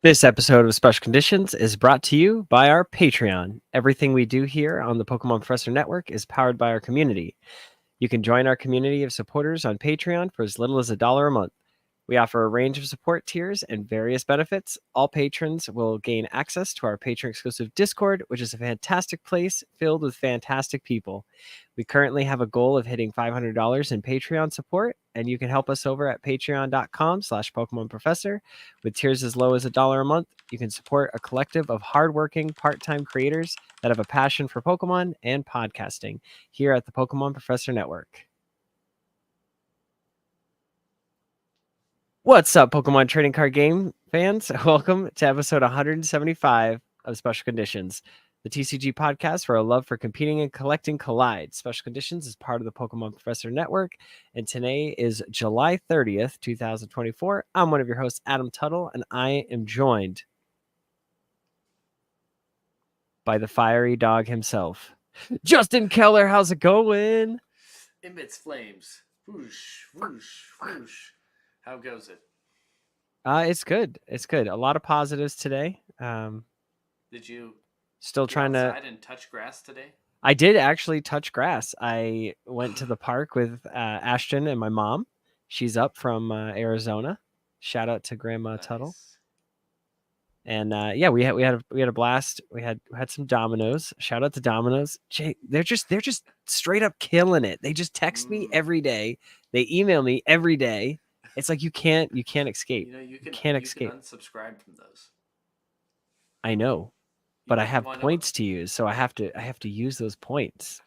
This episode of Special Conditions is brought to you by our Patreon. Everything we do here on the Pokemon Professor Network is powered by our community. You can join our community of supporters on Patreon for as little as $1 a month. We offer a range of support tiers and various benefits. All patrons will gain access to our patron exclusive Discord, which is a fantastic place filled with fantastic people. We currently have a goal of hitting $500 in Patreon support, and you can help us over at patreon.com/Pokemon Professor. With tiers as low as $1 a month, you can support a collective of hardworking part-time creators that have a passion for Pokemon and podcasting here at the Pokemon Professor Network. What's up, Pokemon trading card game fans? Welcome to episode 175 of Special Conditions, the TCG podcast where a love for competing and collecting collides. Special Conditions is part of the Pokemon Professor Network, and today is July 30th, 2024. I'm one of your hosts, Adam Tuttle, and I am joined by the fiery dog himself, Justin Keller. How's it going? Emits flames. Whoosh, whoosh, whoosh. How goes it? It's good. It's good. A lot of positives today. Did you Still get trying to. outside and touch grass today? I did actually touch grass. I went to the park with Ashton and my mom. She's up from Arizona. Shout out to Grandma Tuttle. Nice. And yeah, we had a blast. We had some Dominoes. Shout out to Dominoes. Jay, they're just straight up killing it. They just text me every day. They email me every day. It's like you can't escape. You can't can escape. unsubscribe from those. I know, but I have points to use, so I have to use those points.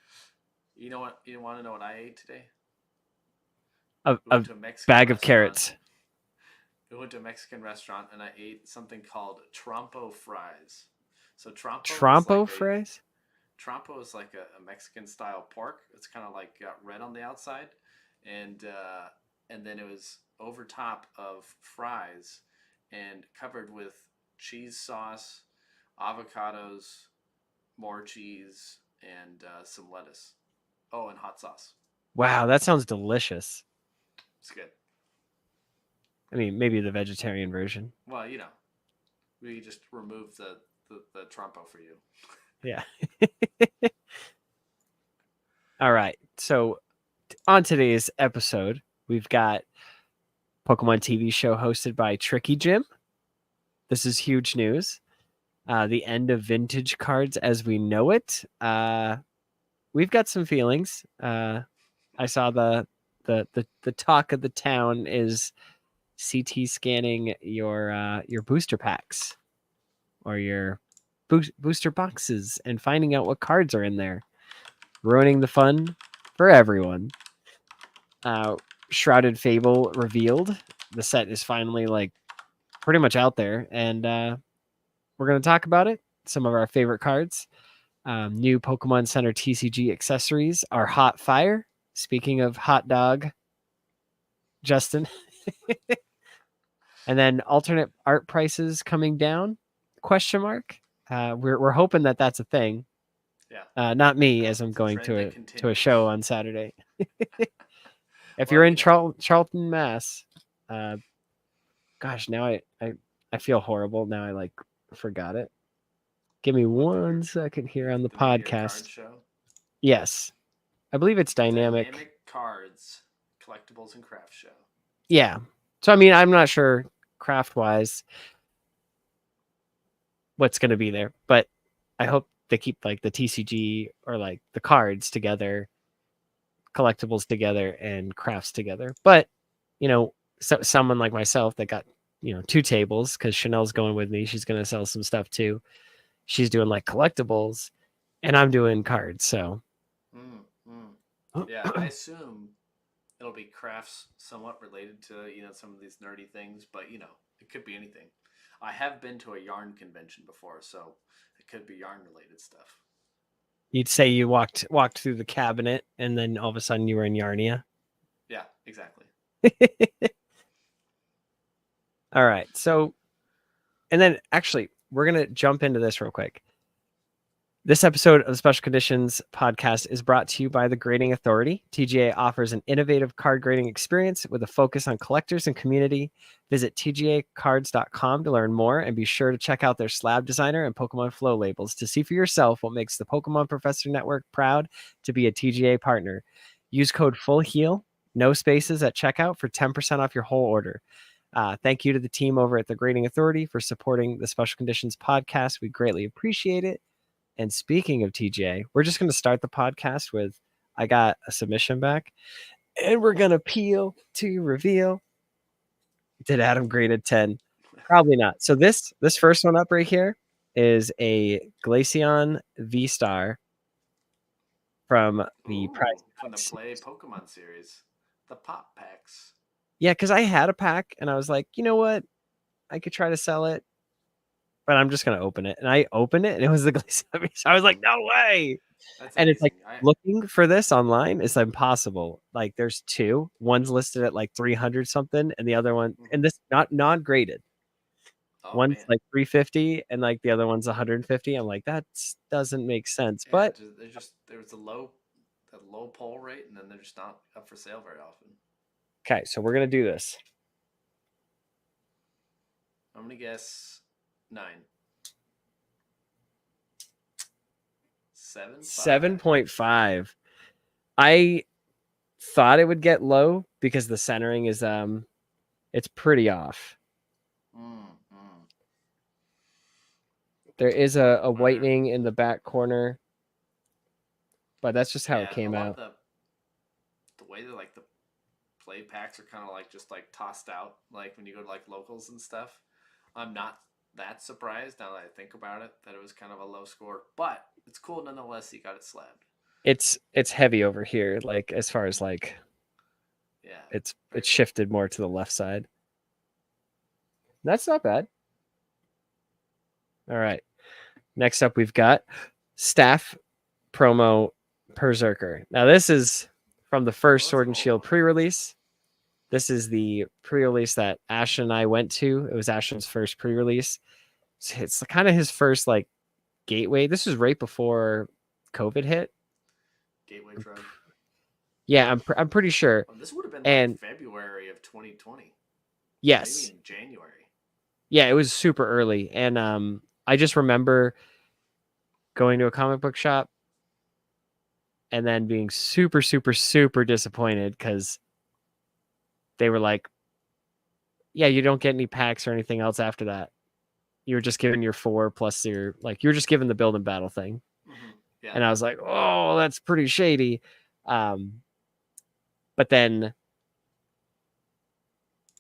You know what? You want to know what I ate today? A bag of carrots. We went to a Mexican restaurant and I ate something called trompo fries. So trompo fries? Trompo is like a Mexican style pork. It's kind of like got red on the outside, and then it was over top of fries and covered with cheese sauce, avocados, more cheese, and some lettuce. Oh, and hot sauce. Wow, that sounds delicious. It's good. I mean, maybe the vegetarian version. Well, we just removed the trompo for you. Yeah. All right. So on today's episode, we've got Pokemon TV show hosted by Tricky Jim. This is huge news. The end of vintage cards as we know it. We've got some feelings. I saw the talk of the town is CT scanning your booster packs or your booster boxes and finding out what cards are in there, ruining the fun for everyone. Shrouded Fable revealed. The set is finally like pretty much out there, and we're going to talk about it. Some of our favorite cards. New Pokemon Center TCG accessories are hot fire. Speaking of hot dog, Justin. And then alternate art prices coming down? Question mark. We're hoping that that's a thing. Yeah. Not me, as I'm going to a show on Saturday. If you're in Charlton, Mass, gosh, now I feel horrible. Now I forgot it. Give me 1 second here on the podcast. Card show? Yes, I believe it's Dynamic Cards, Collectibles and Craft Show. Yeah. So I mean, I'm not sure craft wise what's going to be there, but I hope they keep like the TCG or like the cards together, collectibles together, and crafts together. But someone like myself that got 2 tables, because Chanel's going with me, she's going to sell some stuff too. She's doing like collectibles and I'm doing cards. So yeah, I assume it'll be crafts somewhat related to some of these nerdy things, but it could be anything. I have been to a yarn convention before, so it could be yarn related stuff. You'd say you walked through the cabinet and then all of a sudden you were in Yarnia? Yeah, exactly. All right. So, and then actually we're going to jump into this real quick. This episode of the Special Conditions podcast is brought to you by the Grading Authority. TGA offers an innovative card grading experience with a focus on collectors and community. Visit tgacards.com to learn more, and be sure to check out their slab designer and Pokemon Flow labels to see for yourself what makes the Pokemon Professor Network proud to be a TGA partner. Use code FULLHEAL, no spaces at checkout, for 10% off your whole order. Thank you to the team over at the Grading Authority for supporting the Special Conditions podcast. We greatly appreciate it. And speaking of TJ, we're just going to start the podcast with, I got a submission back, and we're going to peel to reveal. Did Adam grade a 10? Probably not. So this first one up right here is a Glaceon V-Star from the prize from the packs. Play Pokemon series, the Pop Packs. Yeah, because I had a pack, and I was like, you know what? I could try to sell it, but I'm just going to open it. And I opened it, and it was the Glaceon V-Star. I was like, no way. That's And amazing. it's like, looking for this online is impossible. Like, there's two. One's listed at like 300 something, and the other one, and this not non-graded. One's like 350, and like the other one's 150. I'm like, that doesn't make sense. Yeah, but there's a low pull rate, and then they're just not up for sale very often. Okay, so we're gonna do this. I'm gonna guess 9. 7.5. I thought it would get low because the centering is it's pretty off. There is a whitening in the back corner, but that's just how it came out. The way that like the play packs are kind of like just like tossed out, like when you go to like locals and stuff. I'm not that surprised now that I think about it that it was kind of a low score, but it's cool nonetheless. He got it slabbed. It's heavy over here, like as far as like, yeah, it's shifted more to the left side. That's not bad. All right, next up we've got Staff Promo Berserker. Now this is from the first Sword and Shield pre-release. This is the pre-release that Ashton and I went to. It was Ashton's first pre-release. It's kind of his first like gateway. This was right before COVID hit. Gateway drug. Yeah, I'm pretty sure. This would have been like February of 2020. Yes. Maybe in January. Yeah, it was super early, and I just remember going to a comic book shop and then being super, super, super disappointed because they were like, yeah, you don't get any packs or anything else after that. You were just given your 4 plus your, like, you were just given the build and battle thing. Mm-hmm. Yeah. And I was like, oh, that's pretty shady. But then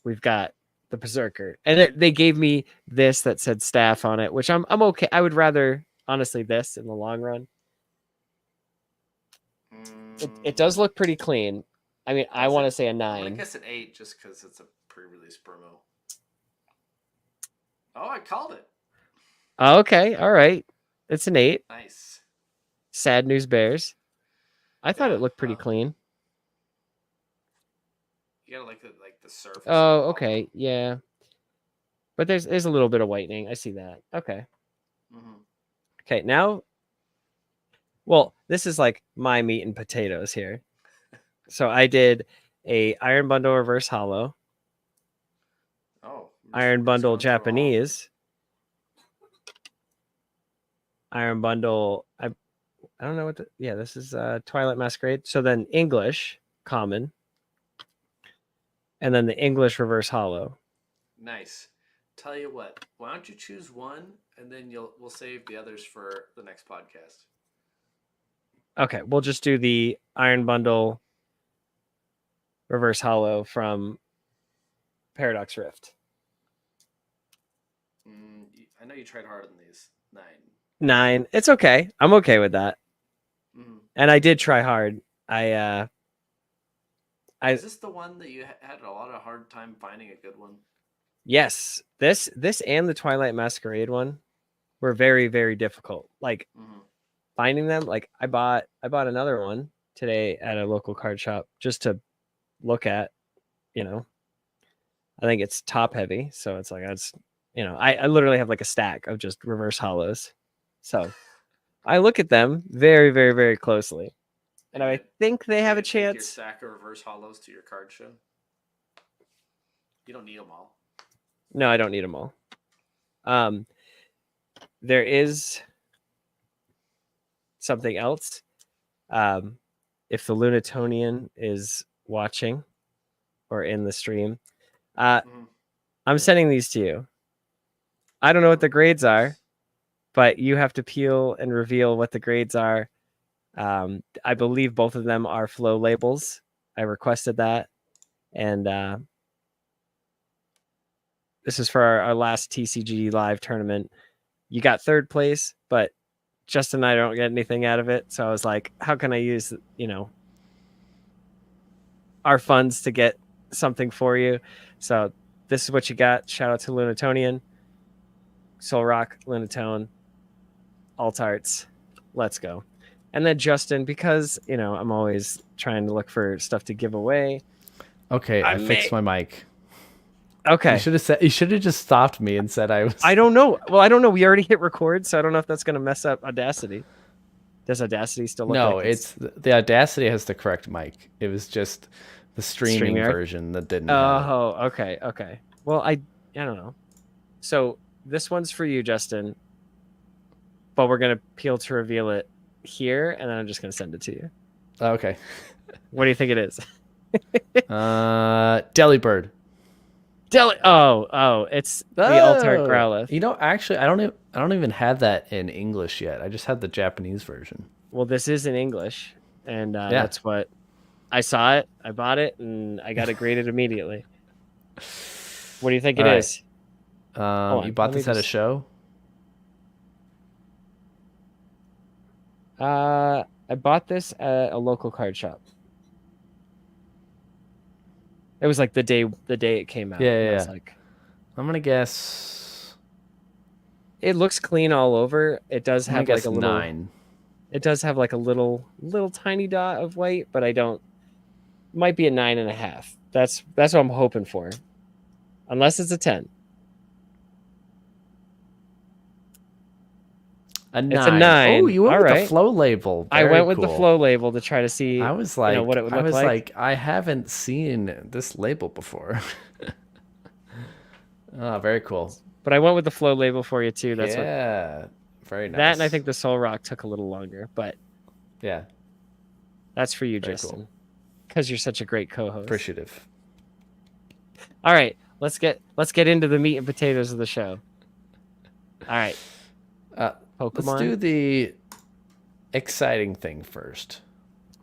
we've got the Berserker, and they gave me this that said Staff on it, which I'm okay. I would rather, honestly, this in the long run. It does look pretty clean. I mean, I want to say a 9. I guess an 8 just because it's a pre-release promo. Oh, I called it. Okay, all right. It's an 8. Nice. Sad News Bears. I thought it looked pretty clean. You gotta like the surface. Oh, okay, yeah. But there's a little bit of whitening. I see that. Okay. Mm-hmm. Okay, now. Well, this is like my meat and potatoes here. So I did a Iron Bundle Reverse Hollow. Oh. Iron Bundle Japanese. Iron Bundle. I don't know what. This is Twilight Masquerade. So then English common. And then the English Reverse Hollow. Nice. Tell you what, why don't you choose one, and then we'll save the others for the next podcast. Okay, we'll just do the Iron Bundle Reverse Hollow from Paradox Rift. I know you tried hard on these. 9. 9. It's okay. I'm okay with that. Mm-hmm. And I did try hard. Is this the one that you had a lot of hard time finding a good one? Yes. This and the Twilight Masquerade one were very, very difficult. Like, finding them. Like, I bought another one today at a local card shop just to look at. I think it's top heavy, so it's like I literally have like a stack of just reverse hollows. So I look at them very, very, very closely, and Are I you think they are have you a gonna take your chance. stack of reverse hollows to your card show? You don't need them all. No, I don't need them all. Um, there is something else. Um, if the Lunatonian is watching or in the stream, Mm-hmm. I'm sending these to you. I don't know what the grades are, but you have to peel and reveal what the grades are. I believe both of them are flow labels. I requested that, and this is for our last TCG live tournament. You got third place, but Justin and I don't get anything out of it. So I was like, how can I use, our funds to get something for you? So this is what you got. Shout out to Lunatonian, Soul Rock, Lunatone, Alt Arts. Let's go. And then Justin, because, I'm always trying to look for stuff to give away. Okay, I fixed my mic. Okay. You should have just stopped me and said I was. I don't know. Well, I don't know. We already hit record, so I don't know if that's going to mess up Audacity. Does Audacity still look No, like it's the Audacity has the correct mic. It was just the streaming StreamYard? version that didn't have it. Oh, okay. Well, I don't know. So this one's for you, Justin, but we're going to peel to reveal it here, and then I'm just going to send it to you. Okay. What do you think it is? Delibird. It's the Altar Growlithe. You know, actually, I don't even have that in English yet. I just have the Japanese version. Well, this is in English, and that's what I saw it. I bought it, and I got it graded immediately. What do you think it is? You bought this at a show? I bought this at a local card shop. It was like the day it came out. Yeah. I was like, I'm gonna guess. It looks clean all over. It does have like a little 9. It does have like a little tiny dot of white, but I don't. Might be a 9.5. That's what I'm hoping for, unless it's a 10. A 9. It's a 9. Oh, you went with the flow label. I went with the flow label to try to see. I was like, what it would look like. I haven't seen this label before. Oh, very cool. But I went with the flow label for you too. That's very nice. That, and I think the Soul Rock took a little longer, but yeah, that's for you, Justin, because you're such a great co-host. Appreciative. All right, let's get into the meat and potatoes of the show. All right. Pokemon. Let's do the exciting thing first.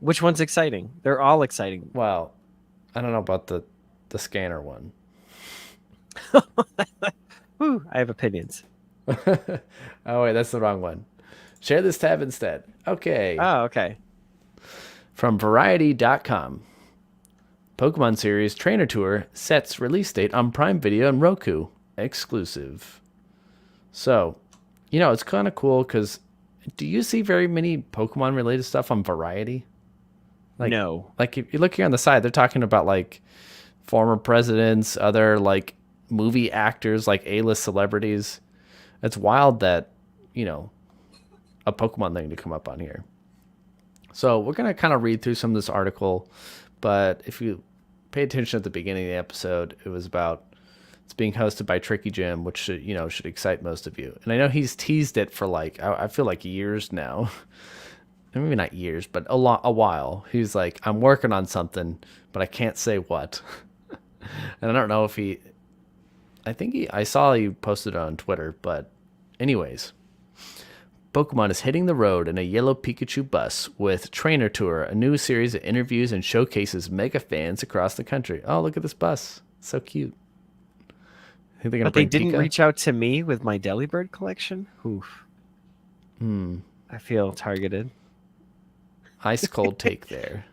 Which one's exciting? They're all exciting. Well, I don't know about the scanner one. Whew, I have opinions. Oh, wait, that's the wrong one. Share this tab instead. Okay. Oh, okay. From Variety.com. Pokemon series Trainer Tour sets release date on Prime Video and Roku. Exclusive. So, it's kind of cool because do you see very many Pokemon related stuff on Variety? No. Like if you look here on the side, they're talking about like former presidents, other like movie actors, like A-list celebrities. It's wild that, a Pokemon thing to come up on here. So we're going to kind of read through some of this article, but if you pay attention at the beginning of the episode, it was about it's being hosted by Tricky Jim, which should excite most of you. And I know he's teased it for like, I feel like years now. Maybe not years, but a while. He's like, I'm working on something, but I can't say what. And I don't know if I saw he posted it on Twitter, but anyways. Pokemon is hitting the road in a yellow Pikachu bus with Trainer Tour, a new series of interviews and showcases mega fans across the country. Oh, look at this bus. So cute. But they didn't reach out to me with my Delibird collection? Oof. I feel targeted. Ice cold take there.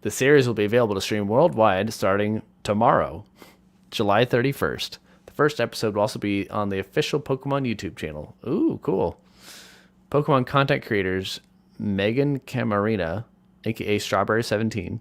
The series will be available to stream worldwide starting tomorrow, July 31st. The first episode will also be on the official Pokemon YouTube channel. Ooh, cool. Pokemon content creators Megan Camarina, aka Strawberry17,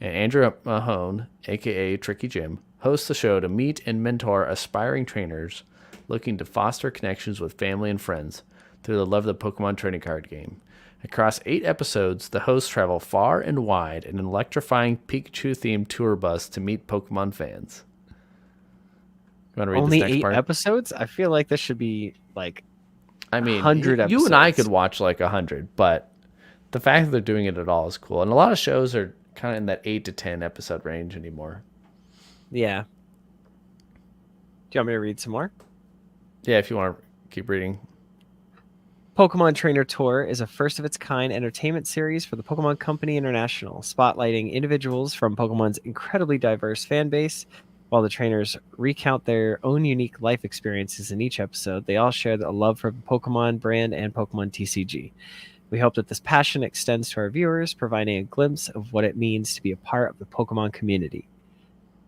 and Andrew Mahone, aka Tricky Jim, host the show to meet and mentor aspiring trainers looking to foster connections with family and friends. through the love of the Pokemon trading card game. Across 8 episodes, the hosts travel far and wide in an electrifying Pikachu-themed tour bus to meet Pokemon fans. You want to read Only this next 8 part? episodes? I feel like this should be like I mean, 100 episodes. you and I could watch like 100, but the fact that they're doing it at all is cool. And a lot of shows are kind of in that 8 to 10 episode range anymore. Yeah. Do you want me to read some more? Yeah, if you want to keep reading. Pokemon Trainer Tour is a first-of-its-kind entertainment series for the Pokemon Company International, spotlighting individuals from Pokemon's incredibly diverse fan base. While the trainers recount their own unique life experiences in each episode, they all share a love for the Pokemon brand and Pokemon TCG. We hope that this passion extends to our viewers, providing a glimpse of what it means to be a part of the Pokemon community,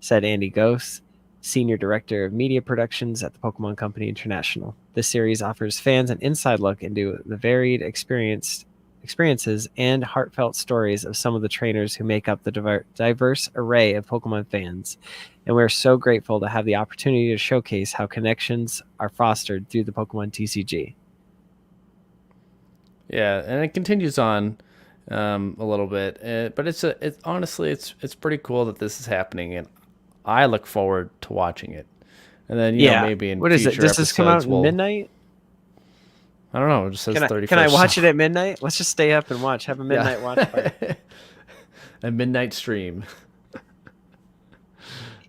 said Andy Ghost, Senior Director of Media Productions at the Pokemon Company International. This series offers fans an inside look into the varied experiences and heartfelt stories of some of the trainers who make up the diverse array of Pokemon fans. And we're so grateful to have the opportunity to showcase how connections are fostered through the Pokemon TCG. Yeah, and it continues on a little bit, but it's honestly it's pretty cool that this is happening, and I look forward to watching it. And then you know, maybe in what is future it? Does this come out episodes at midnight? I don't know. It just says 31st. Can I watch it at midnight? Let's just stay up and watch. Have a midnight watch party. A midnight stream.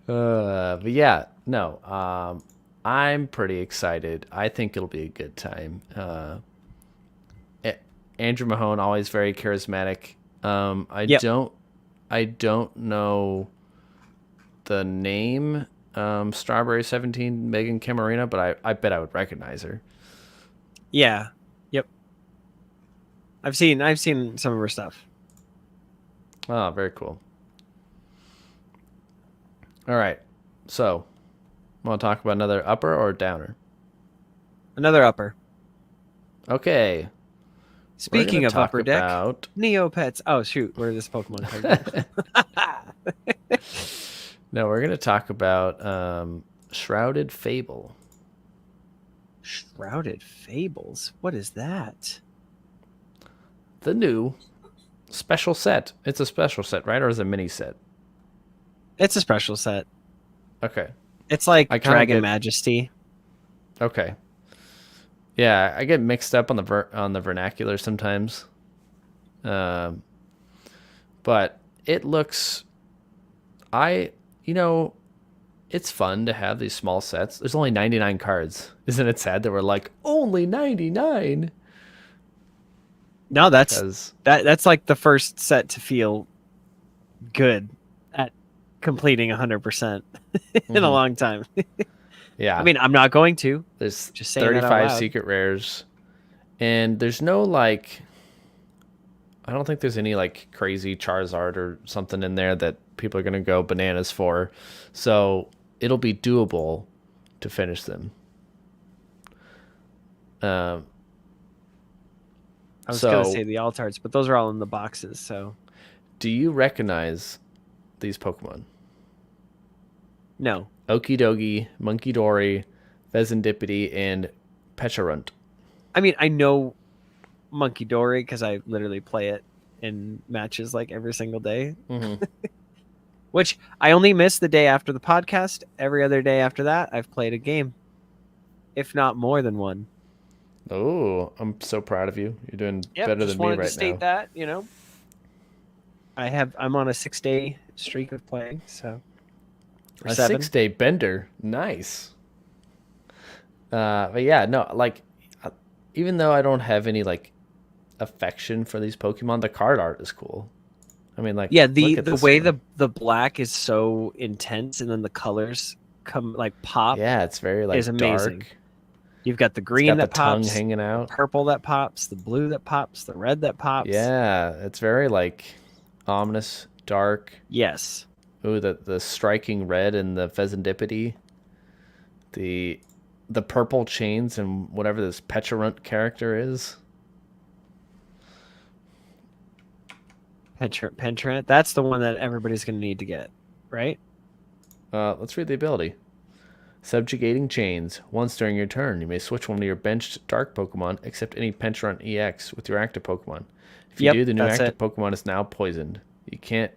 But yeah, no. I'm pretty excited. I think it'll be a good time. Andrew Mahone, always very charismatic. I don't know the name Strawberry 17 Megan Camarena, but I bet I would recognize her. Yeah. Yep. I've seen some of her stuff. Oh, very cool. All right. So, want to talk about another upper or downer? Another upper. Okay. Speaking of upper deck, Neopets. Oh shoot, where did this Pokemon come from? No, we're gonna talk about Shrouded Fable. Shrouded Fables. What is that? The new special set. It's a special set, right? Or is it a mini set? It's a special set. Okay. It's like Dragon Majesty. Okay. Yeah, I get mixed up on the vernacular sometimes. But it looks it's fun to have these small sets. There's only 99 cards. Isn't it sad that we're like only 99? No, that's like the first set to feel good at completing 100% in a long time. Yeah. I mean, I'm not going to. There's just saying 35 secret rares. And there's no I don't think there's any crazy Charizard or something in there that people are going to go bananas for. So it'll be doable to finish them. I was going to say the Altards, but those are all in the boxes. So, do you recognize these Pokemon? No. Okidogi, Monkey Dory, Vezendipity, and Pecharunt. I mean, I know Monkey Dory because I literally play it in matches every single day. Mm-hmm. Which I only miss the day after the podcast. Every other day after that, I've played a game, if not more than one. Oh, I'm so proud of you. You're doing better than me right now. Just wanted to state that, I'm on a 6-day streak of playing, so. A 6-day bender. Nice. But yeah, no, even though I don't have any affection for these Pokemon, the card art is cool. I mean, the way the black is so intense, and then the colors come pop. Yeah, it's very is amazing. Dark. You've got the green that pops, tongue hanging out, the purple that pops, the blue that pops, the red that pops. Yeah, it's very ominous, dark. Yes. Ooh, the striking red and the Vezendipity, the purple chains and whatever this Pecharunt character is. Pecharunt. That's the one that everybody's going to need to get, right? Let's read the ability. Subjugating Chains. Once during your turn, you may switch one of your benched Dark Pokemon, except any Pencharunt EX, with your active Pokemon. If you Yep, do, the new that's active it. Pokemon is now poisoned. You can't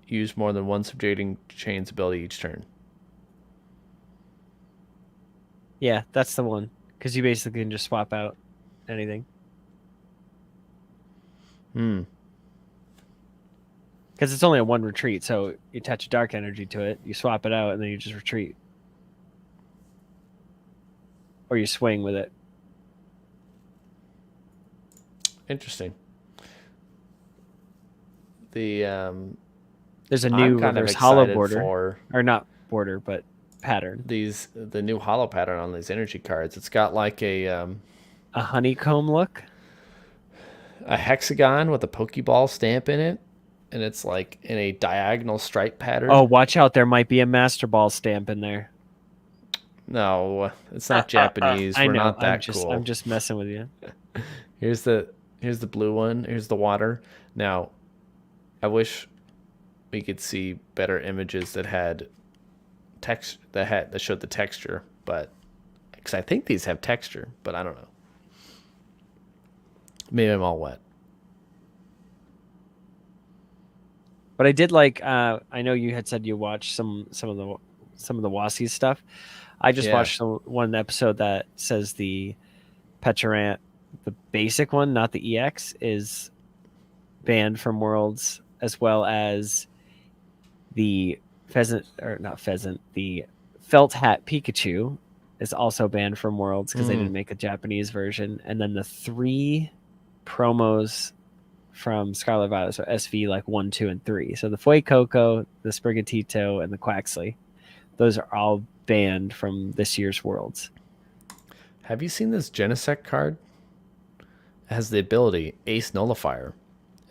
use more than one Subjugating Chains ability each turn. Yeah, that's the one. Because you basically can just swap out anything. Hmm. Because it's only a one retreat, so you attach a dark energy to it, you swap it out, and then you just retreat. Or you swing with it. Interesting. The There's a I'm new kind of reverse hollow excited border. for Or not border, but pattern. the new hollow pattern on these energy cards. It's got like A honeycomb look. a hexagon with a Pokeball stamp in it, and it's like in a diagonal stripe Oh, pattern. watch out. There might be a Master Ball stamp in there. No, it's not Japanese. I We're know. not that I'm cool. just messing with you. Here's the blue one. Here's the water. Now, I wish we could see better images that had text that showed the texture, but because I think these have texture, but I don't know. Maybe I'm all wet. But I did like I know you had said you watched some of the Wassy stuff. I just Yeah. watched one episode that says the Petarant, the basic one, not the EX, is banned from Worlds, as well as the the felt hat Pikachu is also banned from Worlds because they didn't make a Japanese version. And then the three promos from Scarlet Violet, so SV like 1, 2, and 3. So the Fuecoco, the Sprigatito, and the Quaxley, those are all banned from this year's Worlds. Have you seen this Genesect card? It has the ability Ace Nullifier.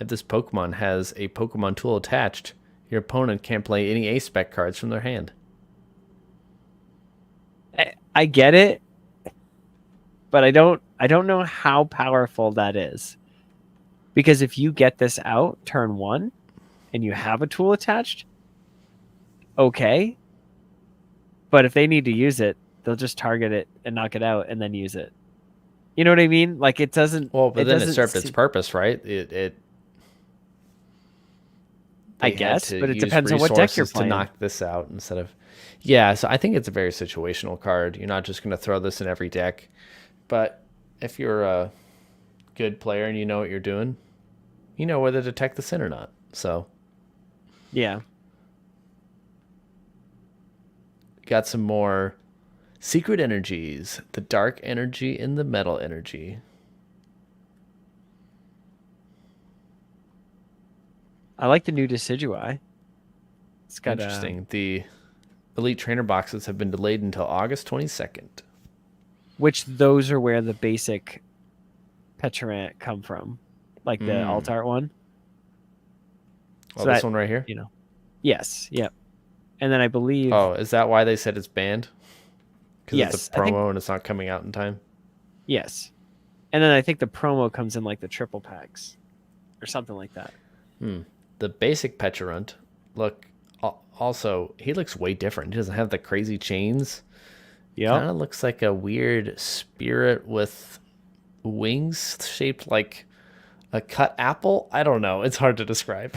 If this Pokemon has a Pokemon tool attached, your opponent can't play any Ace spec cards from their hand. I get it, but I don't know how powerful that is. Because if you get this out turn 1 and you have a tool attached, okay. But if they need to use it, they'll just target it and knock it out and then use it. You know what I mean? Like it doesn't. Well, but It then it doesn't. served its purpose, right? They I had guess, to but it use depends on what deck you're resources to playing. knock this out instead of. Yeah, so I think it's a very situational card. You're not just going to throw this in every deck, but if you're a good player and you know what you're doing, you know whether to tech this in or not. So Yeah. got some more secret energies: the dark energy and the metal energy. I like the new Decidueye. It's got Interesting. The Elite Trainer boxes have been delayed until August 22nd. which those are where the basic Petarant come from, like the alt art one. Oh, So this that, one right here? Yes, yep. And then I believe Oh, is that why they said it's banned? Because yes, it's a promo and it's not coming out in time? yes. And then I think the promo comes in like the triple packs or something like that. The basic Pecharunt, look, also, he looks way different. He doesn't have the crazy chains. Yeah. Kind of looks like a weird spirit with wings shaped like a cut apple. I don't know. It's hard to describe.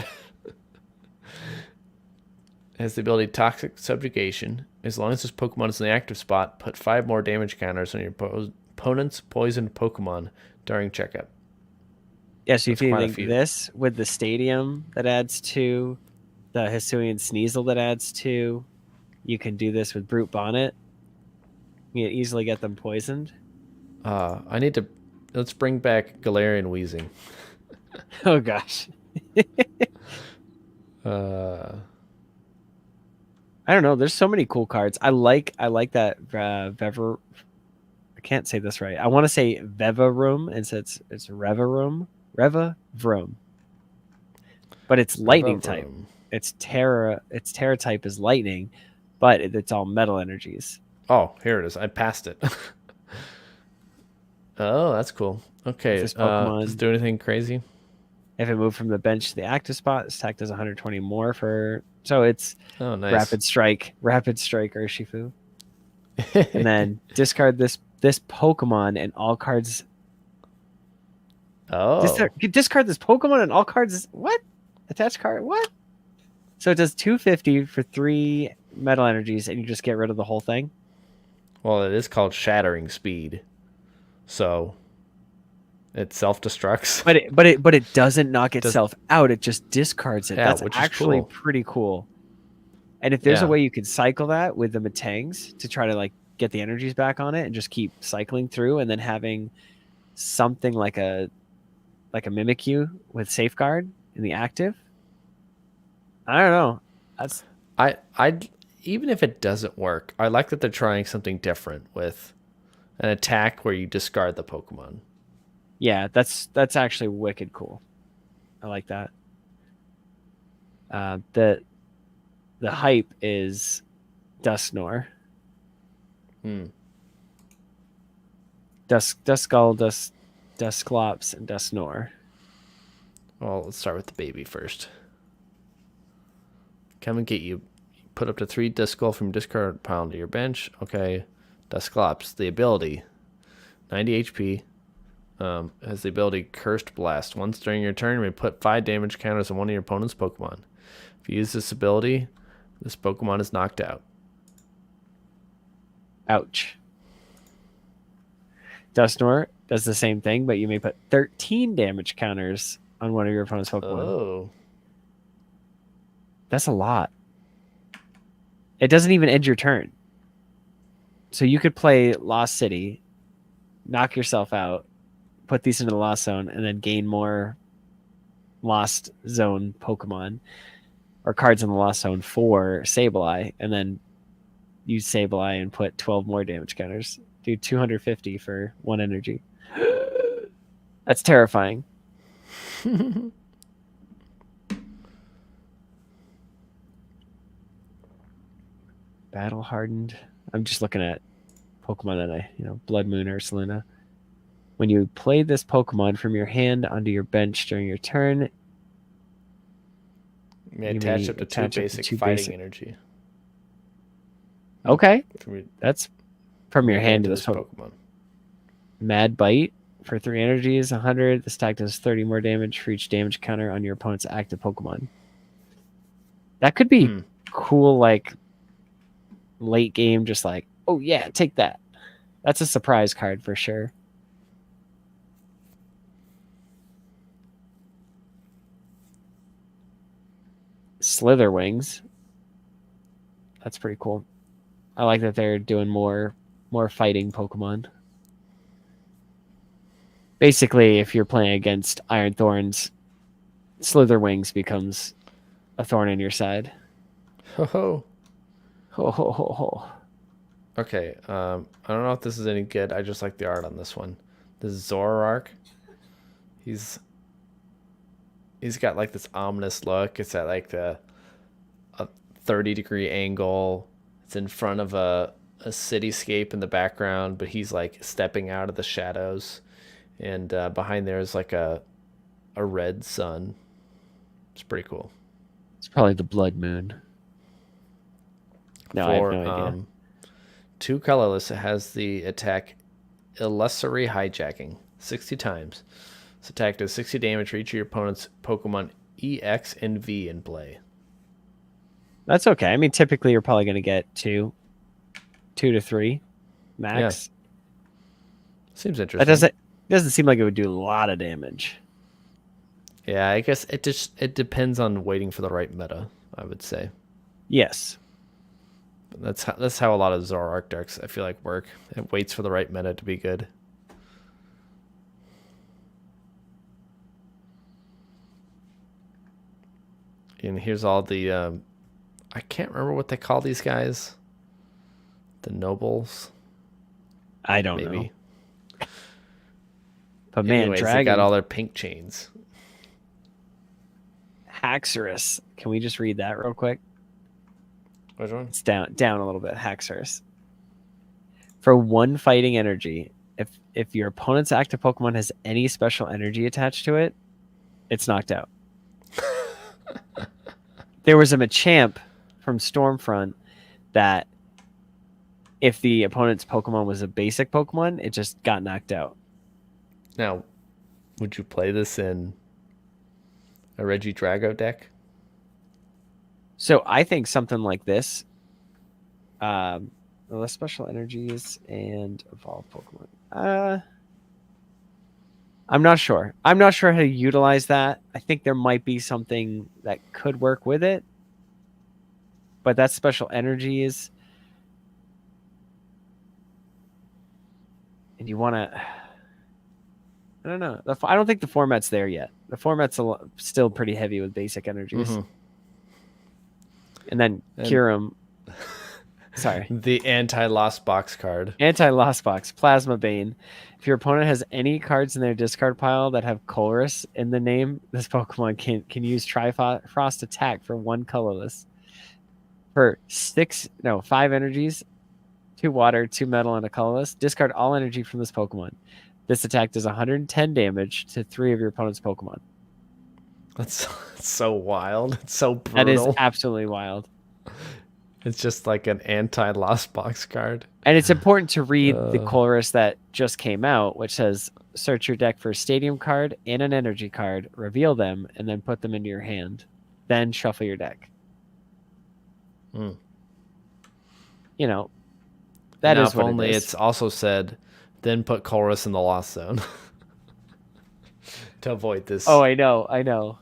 Has the ability Toxic Subjugation. As long as this Pokemon is in the active spot, put 5 more damage counters on your opponent's poisoned Pokemon during checkup. Yeah, so That's if you quite a think few. this with the Stadium that adds 2, the Hisuian Sneasel that adds 2, you can do this with Brute Bonnet. You can easily get them poisoned. Let's bring back Galarian Wheezing. Oh gosh. I don't know. There's so many cool cards. I like that Vever. I can't say this right. I want to say Vevarum, and so it's Revarum, Revavrum. But it's lightning type. Revavrum. It's Terra. Its Terra type is lightning, but it's all metal energies. Oh, here it is. I passed it. Oh, that's cool. Okay. This Pokemon- Does it do anything crazy? If it moved from the bench to the active spot, its attack does 120 more for. So it's Oh, nice. Rapid Strike Urshifu. and then discard this Pokemon and all cards. Oh, Discard this Pokemon and all cards. What? Attached card? What? So it does 250 for 3 metal energies, and you just get rid of the whole thing. well, it is called Shattering Speed, so it self destructs. But it doesn't knock itself out. It just discards it. Yeah, That's which is actually cool. pretty cool. And if there's a Yeah. way you could cycle that with the Matangs to try to like get the energies back on it and just keep cycling through, and then having something like a Mimikyu with Safeguard in the active, I don't know. That's I even if it doesn't work, I like that they're trying something different with an attack where you discard the Pokemon. yeah, that's actually wicked cool. I like that. The hype is Dusknor. Duskull, Dusclops, and Dusknor. Well, let's start with the baby first. Come and get you. Put up to 3 Duskull from discard pile to your bench. Okay. Dusclops, the ability, 90 HP. Has the ability Cursed Blast. Once during your turn, you may put 5 damage counters on one of your opponent's Pokemon. If you use this ability, this Pokemon is knocked out. Ouch. Dusknor does the same thing, but you may put 13 damage counters on one of your opponent's Pokemon. Oh. That's a lot. It doesn't even end your turn. So you could play Lost City, knock yourself out, put these into the Lost Zone, and then gain more Lost Zone Pokemon or cards in the Lost Zone for Sableye, and then use Sableye and put 12 more damage counters. Do 250 for 1 energy. That's terrifying. Battle hardened. I'm just looking at Pokemon that Blood Moon Ursaluna. When you play this Pokemon from your hand onto your bench during your turn, You may attach up to 2 basic fighting energy. Okay. From That's from your hand to this Pokemon. Mad Bite for 3 energies, 100. This attack does 30 more damage for each damage counter on your opponent's active Pokemon. That could be cool, like late game, just like, oh yeah, take that. That's a surprise card for sure. Slitherwings. That's pretty cool. I like that they're doing more fighting Pokemon. Basically, if you're playing against Iron Thorns, Slitherwings becomes a thorn in your side. Ho ho. Ho ho ho ho. Okay, I don't know if this is any good. I just like the art on this one. This is Zoroark. He's got like this ominous look. It's at like a 30-degree angle. It's in front of a cityscape in the background, but he's like stepping out of the shadows, and behind there is like a red sun. It's pretty cool. It's probably the Blood Moon. No, I have no idea. 2 colorless, it has the attack Illusory Hijacking 60 times. This attack does 60 damage for each of your opponent's Pokemon EX and V in play. That's okay. I mean, typically you're probably going to get 2 to 3 max. Yeah. Seems interesting. That doesn't seem like it would do a lot of damage. Yeah, I guess it depends on waiting for the right meta, I would say. Yes. But that's how a lot of Zoroark decks I feel like work. It waits for the right meta to be good. And here's all the I can't remember what they call these guys. The nobles. I don't know. But Anyways, man, Dragon they got all their pink chains. Haxorus. Can we just read that real quick? Which one? It's down a little bit. Haxorus. For 1 fighting energy, if your opponent's active Pokemon has any special energy attached to it, it's knocked out. There was a Machamp from Stormfront that If the opponent's Pokemon was a basic Pokemon, it just got knocked out. Now, would you play this in a Regidrago deck? So I think something like this, less special energies and evolve Pokemon. I'm not sure. I'm not sure how to utilize that. I think there might be something that could work with it, but that special energies, and you want to. I don't know. I don't think the format's there yet. The format's still pretty heavy with basic energies. And then Kyurem. Sorry. The anti-lost box card. Anti-Lost Box, Plasma Bane. If your opponent has any cards in their discard pile that have Colress in the name, this Pokemon can use Trifrost attack for 1 colorless. For 5 energies, 2 water, 2 metal, and a colorless. Discard all energy from this Pokemon. This attack does 110 damage to 3 of your opponent's Pokemon. That's so wild. It's so brutal. That is absolutely wild. It's just like an anti-lost box card. And it's important to read the Colress that just came out, which says, search your deck for a Stadium card and an Energy card, reveal them, and then put them into your hand. Then shuffle your deck. You know, that now, is if what only it is. It's also said, then put Colress in the Lost Zone. To avoid this. Oh, I know.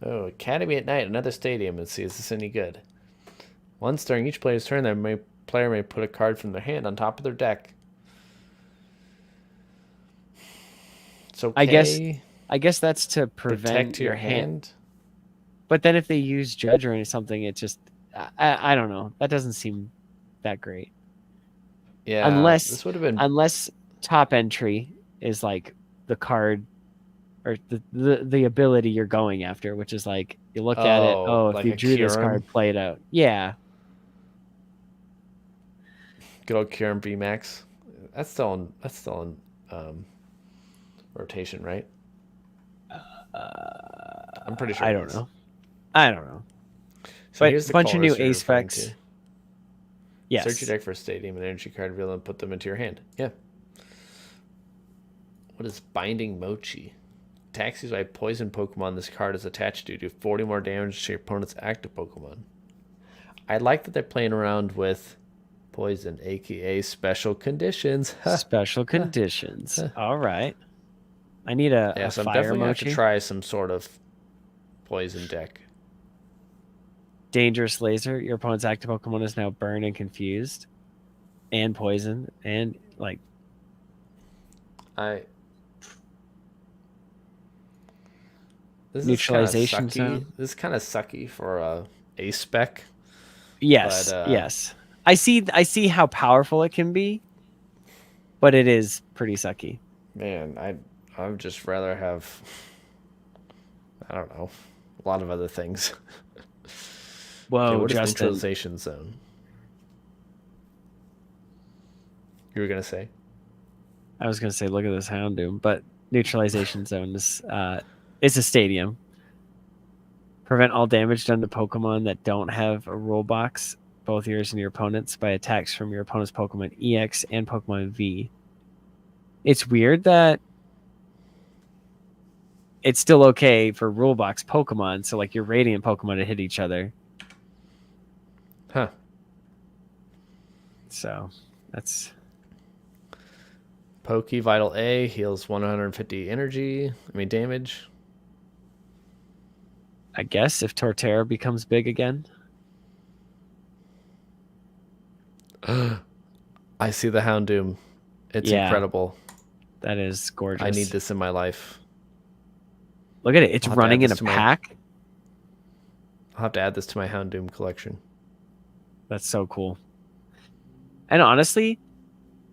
Academy at night, another stadium. Let's see, is this any good? Once during each player's turn, player may put a card from their hand on top of their deck. It's okay. I guess that's to prevent your hand. But then if they use Judge or something, it just I don't know. That doesn't seem that great. Yeah, unless top entry is like the card or the ability you're going after, which is like you look at it. Oh, if like you drew this card, play it out. Yeah. Good old Kyurem VMAX. That's still in rotation, right? I'm pretty sure. I don't know. So but here's a bunch of new A specs. Yes. Search your deck for a stadium and energy card, reveal and put them into your hand. Yeah. What is Binding Mochi? Attacks used by poison Pokemon this card is attached to do 40 more damage to your opponent's active Pokemon. I like that they're playing around with poison, aka special conditions. Special conditions. All right. I need a so I'm fire definitely going to have Mochi. to try some sort of poison deck. Dangerous Laser. Your opponent's active Pokemon is now burned and confused. And poison. And like neutralization zone. This is kind of sucky for a spec. Yes, yes. I see how powerful it can be, but it is pretty sucky. Man, I would just rather have, I don't know, a lot of other things. Whoa, okay, what is Justin. neutralization zone? You were gonna say? I was gonna say, look at this Houndoom, but neutralization zone is it's a stadium. Prevent all damage done to Pokemon that don't have a rule box, both yours and your opponent's, by attacks from your opponent's Pokemon EX and Pokemon V. It's weird that it's still okay for rule box Pokemon, so like your Radiant Pokemon to hit each other. Huh. So that's Poke Vital A heals 150 damage. I guess if Torterra becomes big again. I see the Houndoom. It's incredible. That is gorgeous. I need this in my life. Look at it. It's running in a pack. I'll have to add this to my Houndoom collection. That's so cool. And honestly,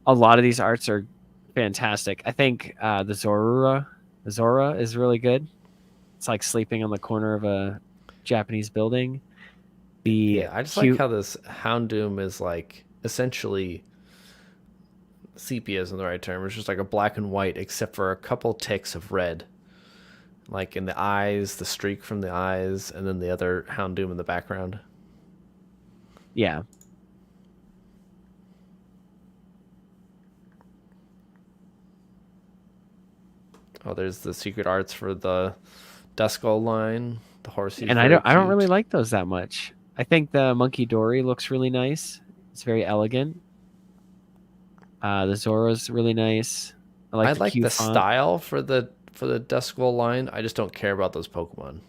a lot of these arts are fantastic. I think the Zora is really good. It's like sleeping on the corner of a Japanese building. I just like how this Houndoom is like essentially sepia isn't the right term. It's just like a black and white, except for a couple ticks of red, like in the eyes, the streak from the eyes, and then the other Houndoom in the background. Yeah. Oh, there's the secret arts for the Duskull line. The horsey's And very I don't really cute. like those that much. I think the Monkey Dory looks really nice. It's very elegant. The Zoro's really nice. I like I the like Q the font. style for the Duskull line. I just don't care about those Pokemon.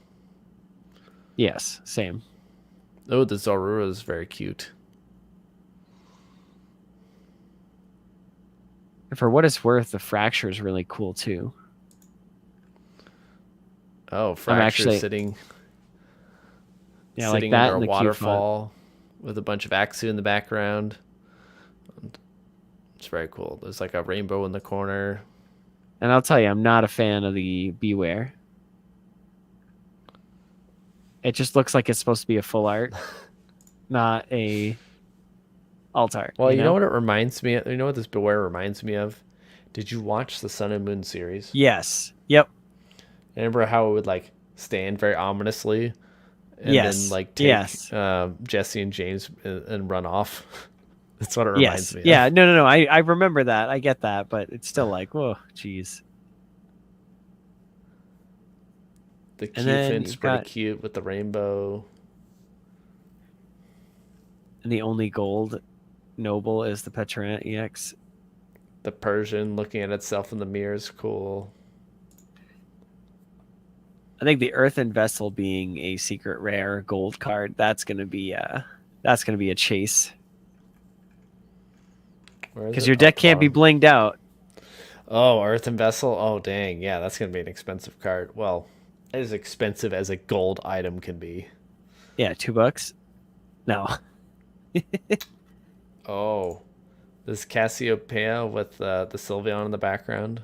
Yes, same. Oh, the Zorua is very cute. And for what it's worth, the Fracture is really cool too. Oh, I'm Fracture actually, yeah, like sitting that under a and the Q font. waterfall with a bunch of Axu in the background. It's very cool. There's like a rainbow in the corner. And I'll tell you, I'm not a fan of the Beware. It just looks like it's supposed to be a full art, not a alt art, Well, you you know know? what it reminds me of? You know what this Beware reminds me of? Did you watch the Sun and Moon series? Yes. Yep. Remember how it would like stand very ominously and then Yes. like take Yes. Jesse and James and run off? That's what it reminds Yes. me Yeah. of. No, no, no. I remember that. I get that, but it's still like, whoa, geez. The And then Q-Fin's you've pretty got cute with the rainbow. the only gold noble is the Petrant EX. The Persian looking at itself in the mirror is cool. I think the Earthen Vessel being a secret rare gold card, that's gonna be a chase. Where is Because it? your Oh, at deck the can't be bottom. blinged out. Oh, Earthen Vessel. Oh, dang. Yeah, that's going to be an expensive card. Well, as expensive as a gold item can be. Yeah, $2. No. Oh, this Cassiopeia with the Sylveon in the background.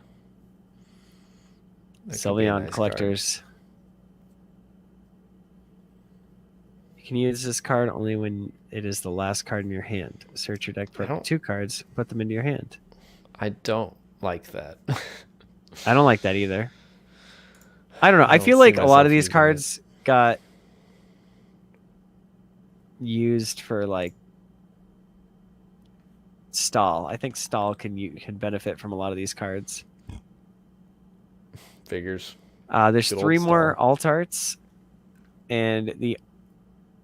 That could be a Sylveon nice card. collectors. You can use this card only when it is the last card in your hand. Search your deck for I up to don't. 2 cards, put them into your hand. I don't like that. I don't like that either. I don't know. I I don't feel see like a lot of myself these using it. cards got used for like stall. I think stall can benefit from a lot of these cards. Figures. There's Good old 3 more stall. alt arts, and the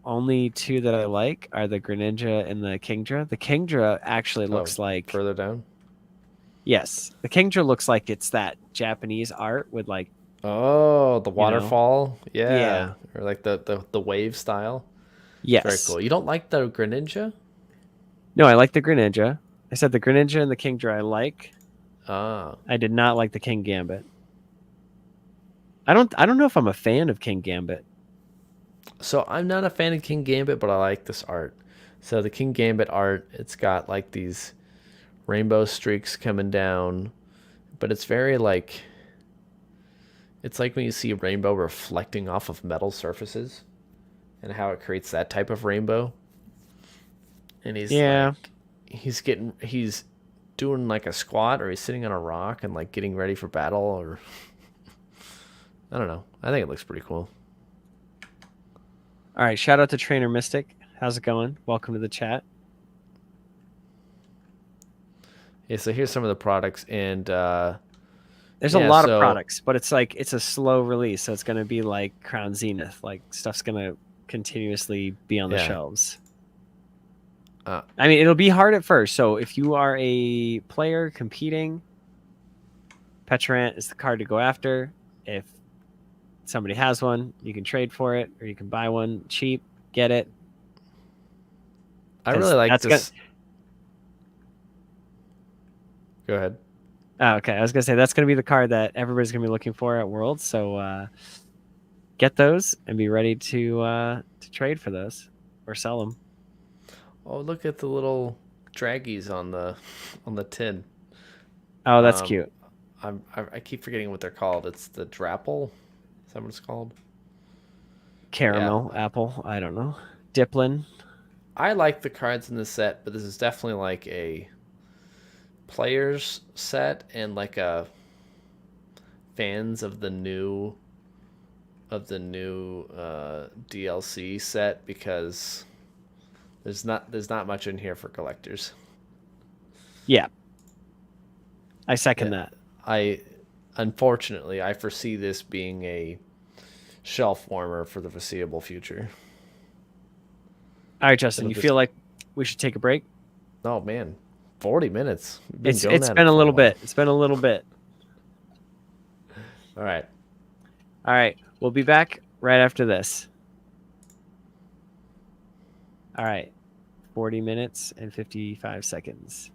only 2 that I like are the Greninja and the Kingdra. The Kingdra actually Oh, looks like, further down. yes, the Kingdra looks like it's that Japanese art with like, Oh, the you know, waterfall. Yeah, yeah, or like the wave style. It's very yes. cool. You don't like the Greninja? No, I like the Greninja. I said the Greninja and the Kingdra I like. Ah. I did not like the King Gambit. I don't know if I'm a fan of King Gambit. So I'm not a fan of King Gambit, but I like this art. So the King Gambit art, it's got like these rainbow streaks coming down, but it's very like it's like when you see a rainbow reflecting off of metal surfaces and how it creates that type of rainbow. And Yeah. he's doing like a squat or he's sitting on a rock and like getting ready for battle or I don't know. I think it looks pretty cool. All right. Shout out to Trainer Mystic. How's it going? Welcome to the chat. Yeah, so here's some of the products and There's a yeah, lot of so products, but it's like it's a slow release, so it's going to be like Crown Zenith. Like stuff's going to continuously be on the yeah. shelves. Uh, I mean, it'll be hard at first. So if you are a player competing, Petrant is the card to go after. If somebody has one, you can trade for it, or you can buy one cheap, get it. I really like that's gonna. this. Go ahead. Oh, okay, I was gonna say that's gonna be the card that everybody's gonna be looking for at Worlds. So get those and be ready to trade for those or sell them. Oh, look at the little draggies on the tin. Oh, that's Um, cute. I keep forgetting what they're called. It's the Drapple. Is that what it's called? Yeah, Caramel apple. I don't know. Diplin. I like the cards in this set, but this is definitely like a players set and like a fans of the new DLC set because There's not much in here for collectors. Yeah, I second Yeah, that. I unfortunately I foresee this being a shelf warmer for the foreseeable future. All right, Justin, It'll you just feel like we should take a break? oh man, 40 minutes. We've been It's going it's at been it a for a little while. bit. It's been a little bit. All right. All right, we'll be back right after this. All right, 40 minutes and 55 seconds.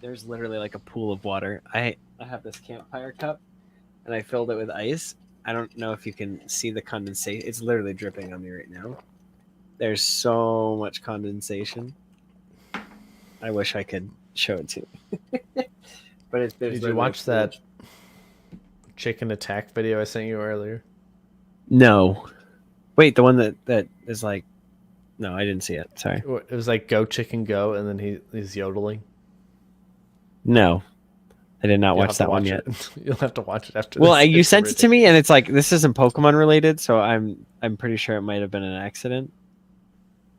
There's literally like a pool of water. I have this campfire cup and I filled it with ice. I don't know if you can see the condensation. It's literally dripping on me right now. There's so much condensation. I wish I could show it to you. But there's Did you literally watch a pool. that chicken attack video I sent you earlier? No. Wait, the one that is like, no, I didn't see it. Sorry. It was like "Go Chicken Go," and then he's yodeling. No, I did not You'll watch have to that one watch yet. it. You'll have to watch it after Well, this. you It's sent it to me, ridiculous. and it's like this isn't Pokemon related, so I'm pretty sure it might have been an accident.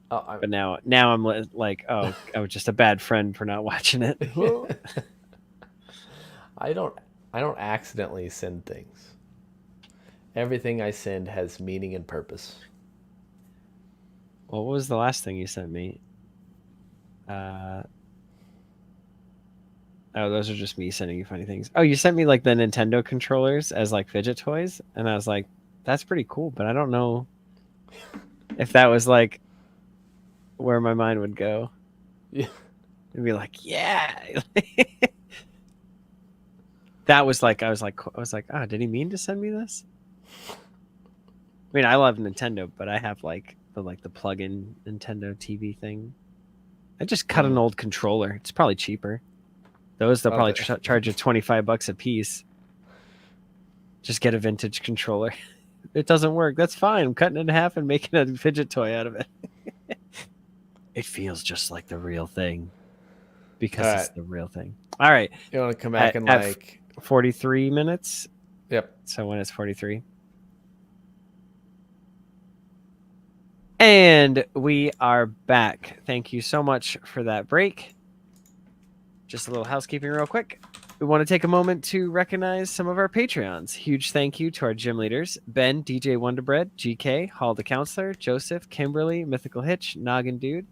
Oh, But now I'm like, oh, I was just a bad friend for not watching it. I don't accidentally send things. Everything I send has meaning and purpose. Well, what was the last thing you sent me? Oh, those are just me sending you funny things. Oh, you sent me like the Nintendo controllers as like fidget toys, and I was like, that's pretty cool, but I don't know if that was like where my mind would go. Yeah. It'd be like, yeah. That was like I was like, oh, did he mean to send me this? I mean, I love Nintendo, but I have like the plug-in Nintendo TV thing. I just cut an old controller. It's probably cheaper. They'll probably charge you $25 a piece. Just get a vintage controller. It doesn't work. That's fine. I'm cutting it in half and making a fidget toy out of it. It feels just like the real thing because it's the real thing. All right. You want to come back in at like 43 minutes? Yep. So when it's 43. And we are back. Thank you so much for that break. Just a little housekeeping real quick. We want to take a moment to recognize some of our Patreons. Huge thank you to our gym leaders, Ben, DJ Wonderbread, GK, Hall the Counselor, Joseph, Kimberly, Mythical Hitch, Noggin Dude.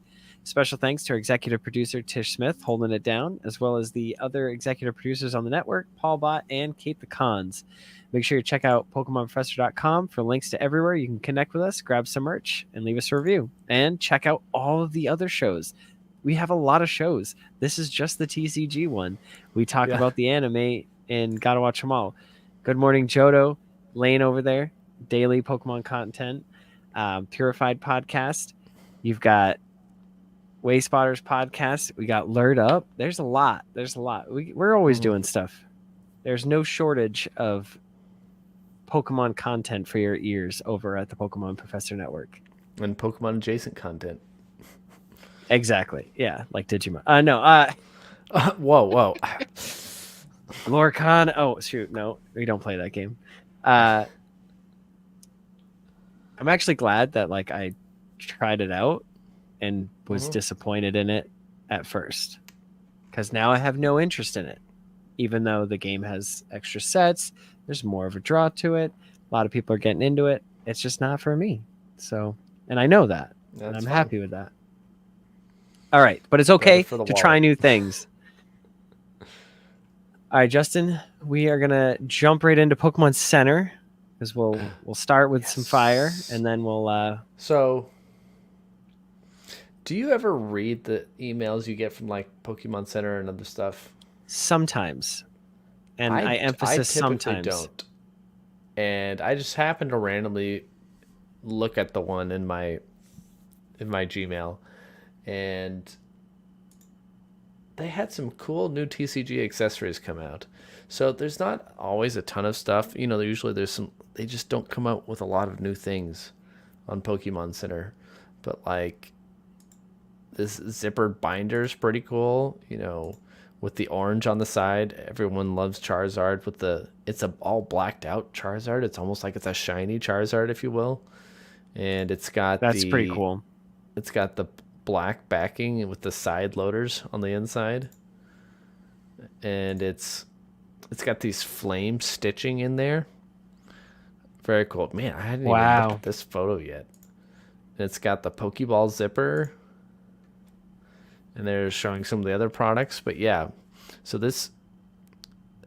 Special thanks to our executive producer, Tish Smith, holding it down, as well as the other executive producers on the network, Paul Bott and Kate the Cons. Make sure you check out PokemonProfessor.com for links to everywhere you can connect with us, grab some merch, and leave us a review. And check out all of the other shows. We have a lot of shows. This is just the TCG one. We talk about the anime and gotta watch them all. Good Morning Johto, Lane over there, daily Pokemon content, Purified podcast. You've got Way Spotters podcast. We got Lured Up. There's a lot. We're always doing stuff. There's no shortage of Pokemon content for your ears over at the Pokemon Professor Network. And Pokemon adjacent content. Exactly. Yeah, like Digimon. Whoa. Lorcan. Oh, shoot. No, we don't play that game. I'm actually glad that like I tried it out and was disappointed in it at first, because now I have no interest in it. Even though the game has extra sets, there's more of a draw to it. A lot of people are getting into it. It's just not for me. So, and I know that, and I'm happy with that. All right, but it's okay to try new things. All right, Justin, we are gonna jump right into Pokemon Center because we'll start with some fire, and then we'll. So, do you ever read the emails you get from like Pokemon Center and other stuff? Sometimes, and I emphasize sometimes. Don't. And I just happened to randomly look at the one in my Gmail, and they had some cool new TCG accessories come out. So there's not always a ton of stuff. You know, usually they just don't come out with a lot of new things on Pokemon Center. But like this zippered binder is pretty cool, you know, with the orange on the side. Everyone loves Charizard with it's a all blacked out Charizard. It's almost like it's a shiny Charizard, if you will. And That's pretty cool. it's got the black backing with the side loaders on the inside. And it's got these flame stitching in there. Very cool. Man, I hadn't even looked at this photo yet. And it's got the Pokeball zipper. And they're showing some of the other products. But yeah, so this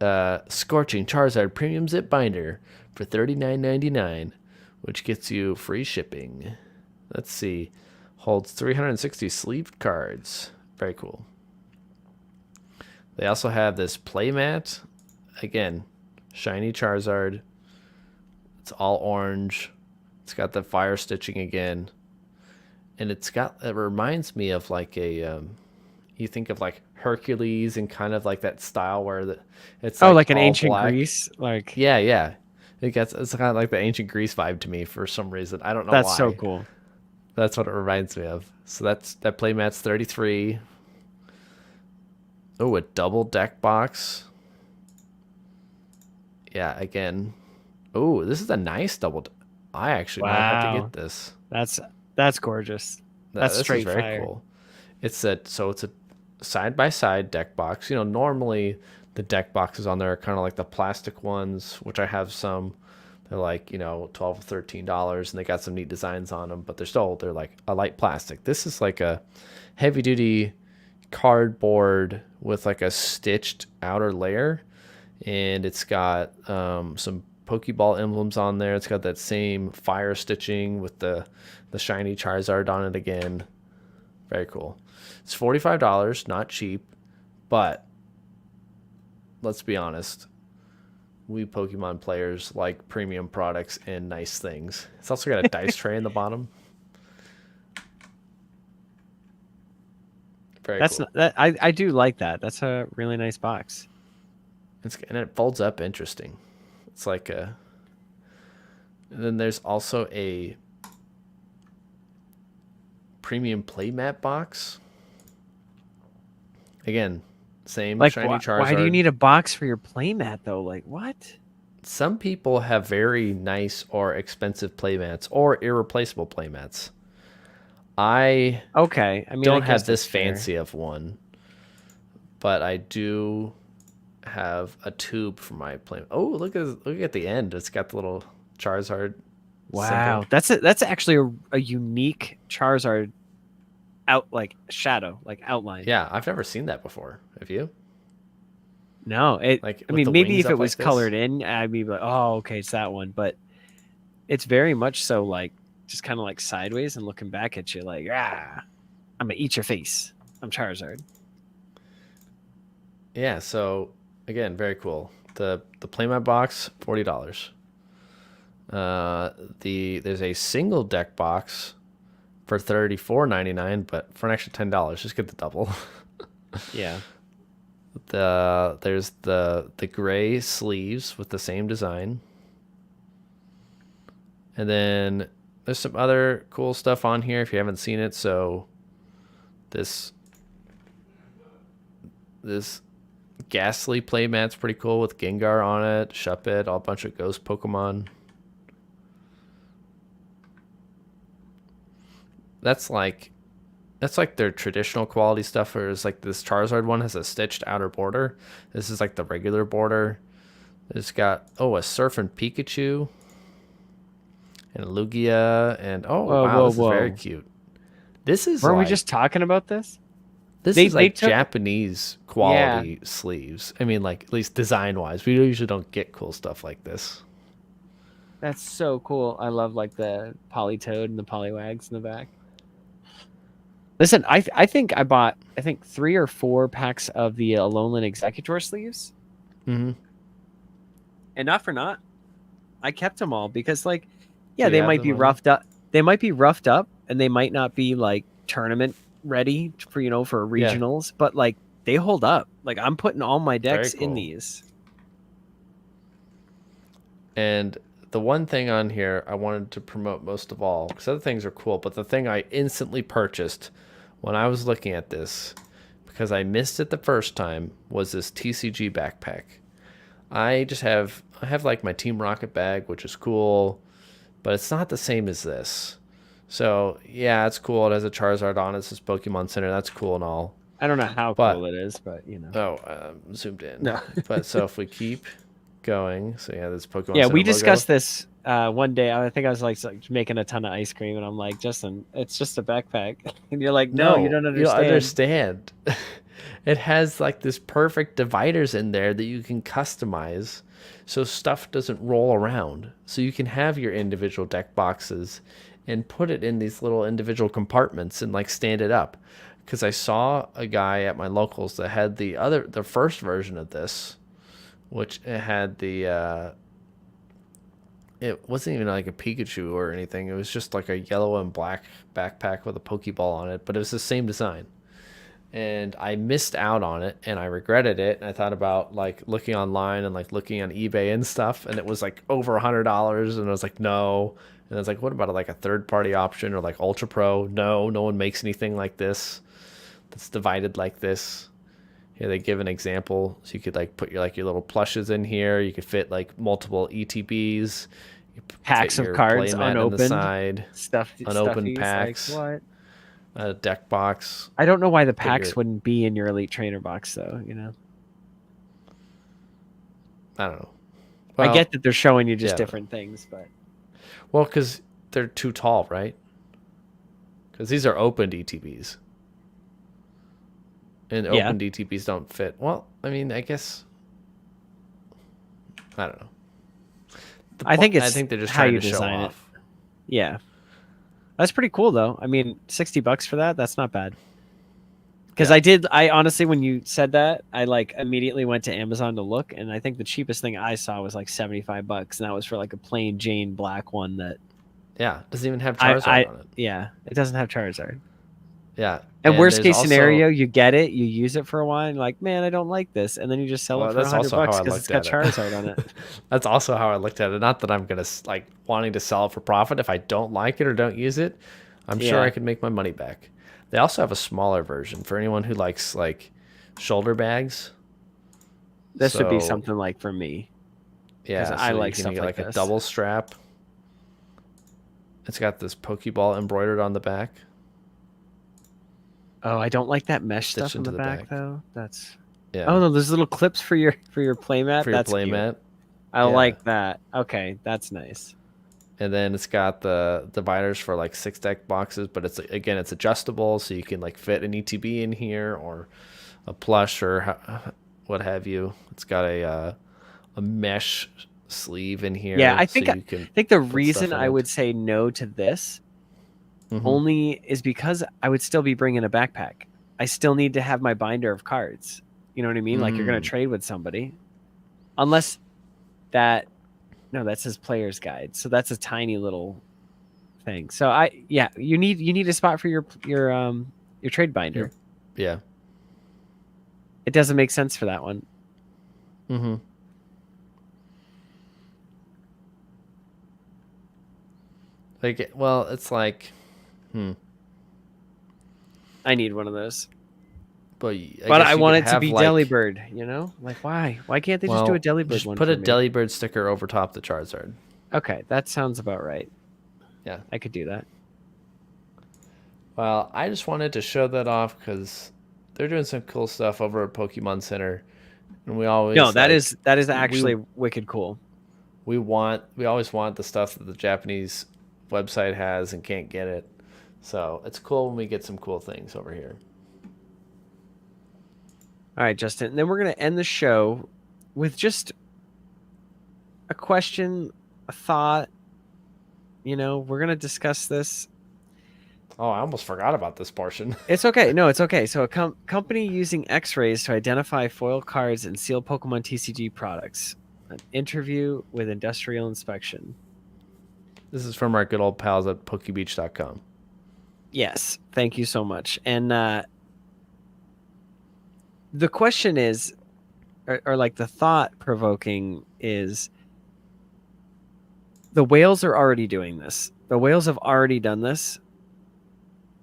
Scorching Charizard Premium Zip Binder for $39.99, which gets you free shipping. Let's see. Holds 360 sleeved cards. Very cool. They also have this playmat. Again, shiny Charizard. It's all orange. It's got the fire stitching again. And it reminds me of like you think of like Hercules and kind of like that style where it's like an all ancient black. Greece, like Yeah. It's kind of like the ancient Greece vibe to me for some reason. I don't know why. That's so cool. That's what it reminds me of. So that playmat's $33. Oh, a double deck box. Yeah, again. Oh, this is a nice double. I actually might have to get this. That's gorgeous. That's this straight is very fire. cool. It's a side by side deck box. You know, normally the deck boxes on there are kind of like the plastic ones, which I have some. They're like, you know, $12 or $13, and they got some neat designs on them, but they're like a light plastic. This is like a heavy duty cardboard with like a stitched outer layer, and it's got some Pokeball emblems on there. It's got that same fire stitching with the shiny Charizard on it again. Very cool. It's $45, not cheap, but let's be honest. We Pokemon players like premium products and nice things. It's also got a dice tray in the bottom. Very cool. I do like that. That's a really nice box. And it folds up interesting. It's like and then there's also a premium playmat box. Again, same Like, shiny Charizard. why do you need a box for your playmat though? Like, what? Some people have very nice or expensive playmats or irreplaceable playmats. I don't have this fancy of one, but I do have a tube for my playmat. Oh, look at the end. It's got the little Charizard. Wow, symbol. that's actually a unique Charizard shadow, like outline. Yeah, I've never seen that before. Have you? No, I mean, maybe if it was colored in, I'd be like, oh, okay, it's that one. But it's very much so like just kind of like sideways and looking back at you like, I'm gonna eat your face. I'm Charizard. Yeah, so again, very cool. The playmat box, $40. There's a single deck box for $34.99, but for an extra $10, just get the double. Yeah. There's the gray sleeves with the same design. And then there's some other cool stuff on here if you haven't seen it. So this Ghastly playmat's pretty cool with Gengar on it, Shuppet, all a bunch of ghost Pokemon. That's like their traditional quality stuff. Whereas like this Charizard one has a stitched outer border. This is like the regular border. It's got a Surfing Pikachu and a Lugia and this is very cute. This is Weren't we just talking about this? This is like Japanese quality sleeves. I mean, like at least design wise, we usually don't get cool stuff like this. That's so cool. I love like the Polytoad and the Poliwags in the back. Listen, I think I bought 3 or 4 packs of the Alolan Executor sleeves. Mm-hmm. And not for naught, I kept them all because they might be roughed up. They might be roughed up, and they might not be like tournament ready for regionals, but like they hold up. Like I'm putting all my decks in these. And the one thing on here I wanted to promote most of all, because other things are cool, but the thing I instantly purchased when I was looking at this, because I missed it the first time, was this TCG backpack. I have like my Team Rocket bag, which is cool, but it's not the same as this. So yeah, it's cool. It has a Charizard on it. It says Pokemon Center. That's cool and all. I don't know how But cool it is, but you know. zoomed in. No. But so if we keep going, so yeah, this Pokemon Yeah, Center we logo. discussed this one day. I think I was like making a ton of ice cream, and I'm like, Justin, it's just a backpack, and you're like, no, you don't understand. You don't understand. It has like this perfect dividers in there that you can customize, so stuff doesn't roll around. So you can have your individual deck boxes and put it in these little individual compartments and like stand it up. Because I saw a guy at my locals that had the first version of this, which it had it wasn't even like a Pikachu or anything. It was just like a yellow and black backpack with a Pokeball on it, but it was the same design. And I missed out on it, and I regretted it. And I thought about like looking online and like looking on eBay and stuff, and it was like over $100. And I was like, no. And I was like, what about like a third-party option or like Ultra Pro? No, no one makes anything like this that's divided like this. Here they give an example, so you could like put your little plushes in here. You could fit like multiple ETBs, Packs of cards unopened, side, unopened packs, like what? A deck box. I don't know why the packs wouldn't be in your Elite Trainer box, though. You know, I don't know. Well, I get that they're showing you just different things, but because they're too tall, right? Because these are opened ETBs. And open DTPs don't fit. Well, I mean, I guess I don't know. I think they're just trying to show off. Yeah, that's pretty cool though. I mean, $60 for that's not bad. Because I honestly, when you said that, I like immediately went to Amazon to look, and I think the cheapest thing I saw was like $75, and that was for like a plain Jane black one that. Yeah, doesn't even have Charizard on it. Yeah, it doesn't have Charizard. Yeah. And worst case scenario, you get it, you use it for a while, and you're like, man, I don't like this, and then you just sell it for $100 because it's got Charizard on it. That's also how I looked at it. Not that I'm gonna like wanting to sell it for profit. If I don't like it or don't use it, I'm sure I can make my money back. They also have a smaller version for anyone who likes like shoulder bags. This would be something like for me. Yeah, so I like stuff like this. A double strap. It's got this Pokeball embroidered on the back. Oh, I don't like that mesh stuff in the back though. That's Oh no, there's little clips for your playmat. That's playmat. I like that. Okay, that's nice. And then it's got the dividers for like 6 deck boxes, but it's adjustable, so you can like fit an ETB in here or a plush or what have you. It's got a mesh sleeve in here. Yeah, I think the reason I would say no to this only is because I would still be bringing a backpack. I still need to have my binder of cards. You know what I mean? Like you're going to trade with somebody. Unless that says player's guide. So that's a tiny little thing. So you need a spot for your trade binder. Yeah. It doesn't make sense for that one. Mm-hmm. Like, well, it's like, I need one of those. But I want it to be Delibird, you know? Like, why? Why can't they just do a Delibird just one? Put a Delibird sticker over top the Charizard. Okay, that sounds about right. Yeah. I could do that. Well, I just wanted to show that off because they're doing some cool stuff over at Pokemon Center. And we always that is actually wicked cool. We always want the stuff that the Japanese website has and can't get it. So it's cool when we get some cool things over here. All right, Justin. And then we're going to end the show with just a question, a thought. You know, we're going to discuss this. Oh, I almost forgot about this portion. It's okay. No, it's okay. So a company using X-rays to identify foil cards and seal Pokemon TCG products. An interview with industrial inspection. This is from our good old pals at PokeBeach.com. Yes. Thank you so much. And the question is, or like the thought provoking is, the whales are already doing this. The whales have already done this.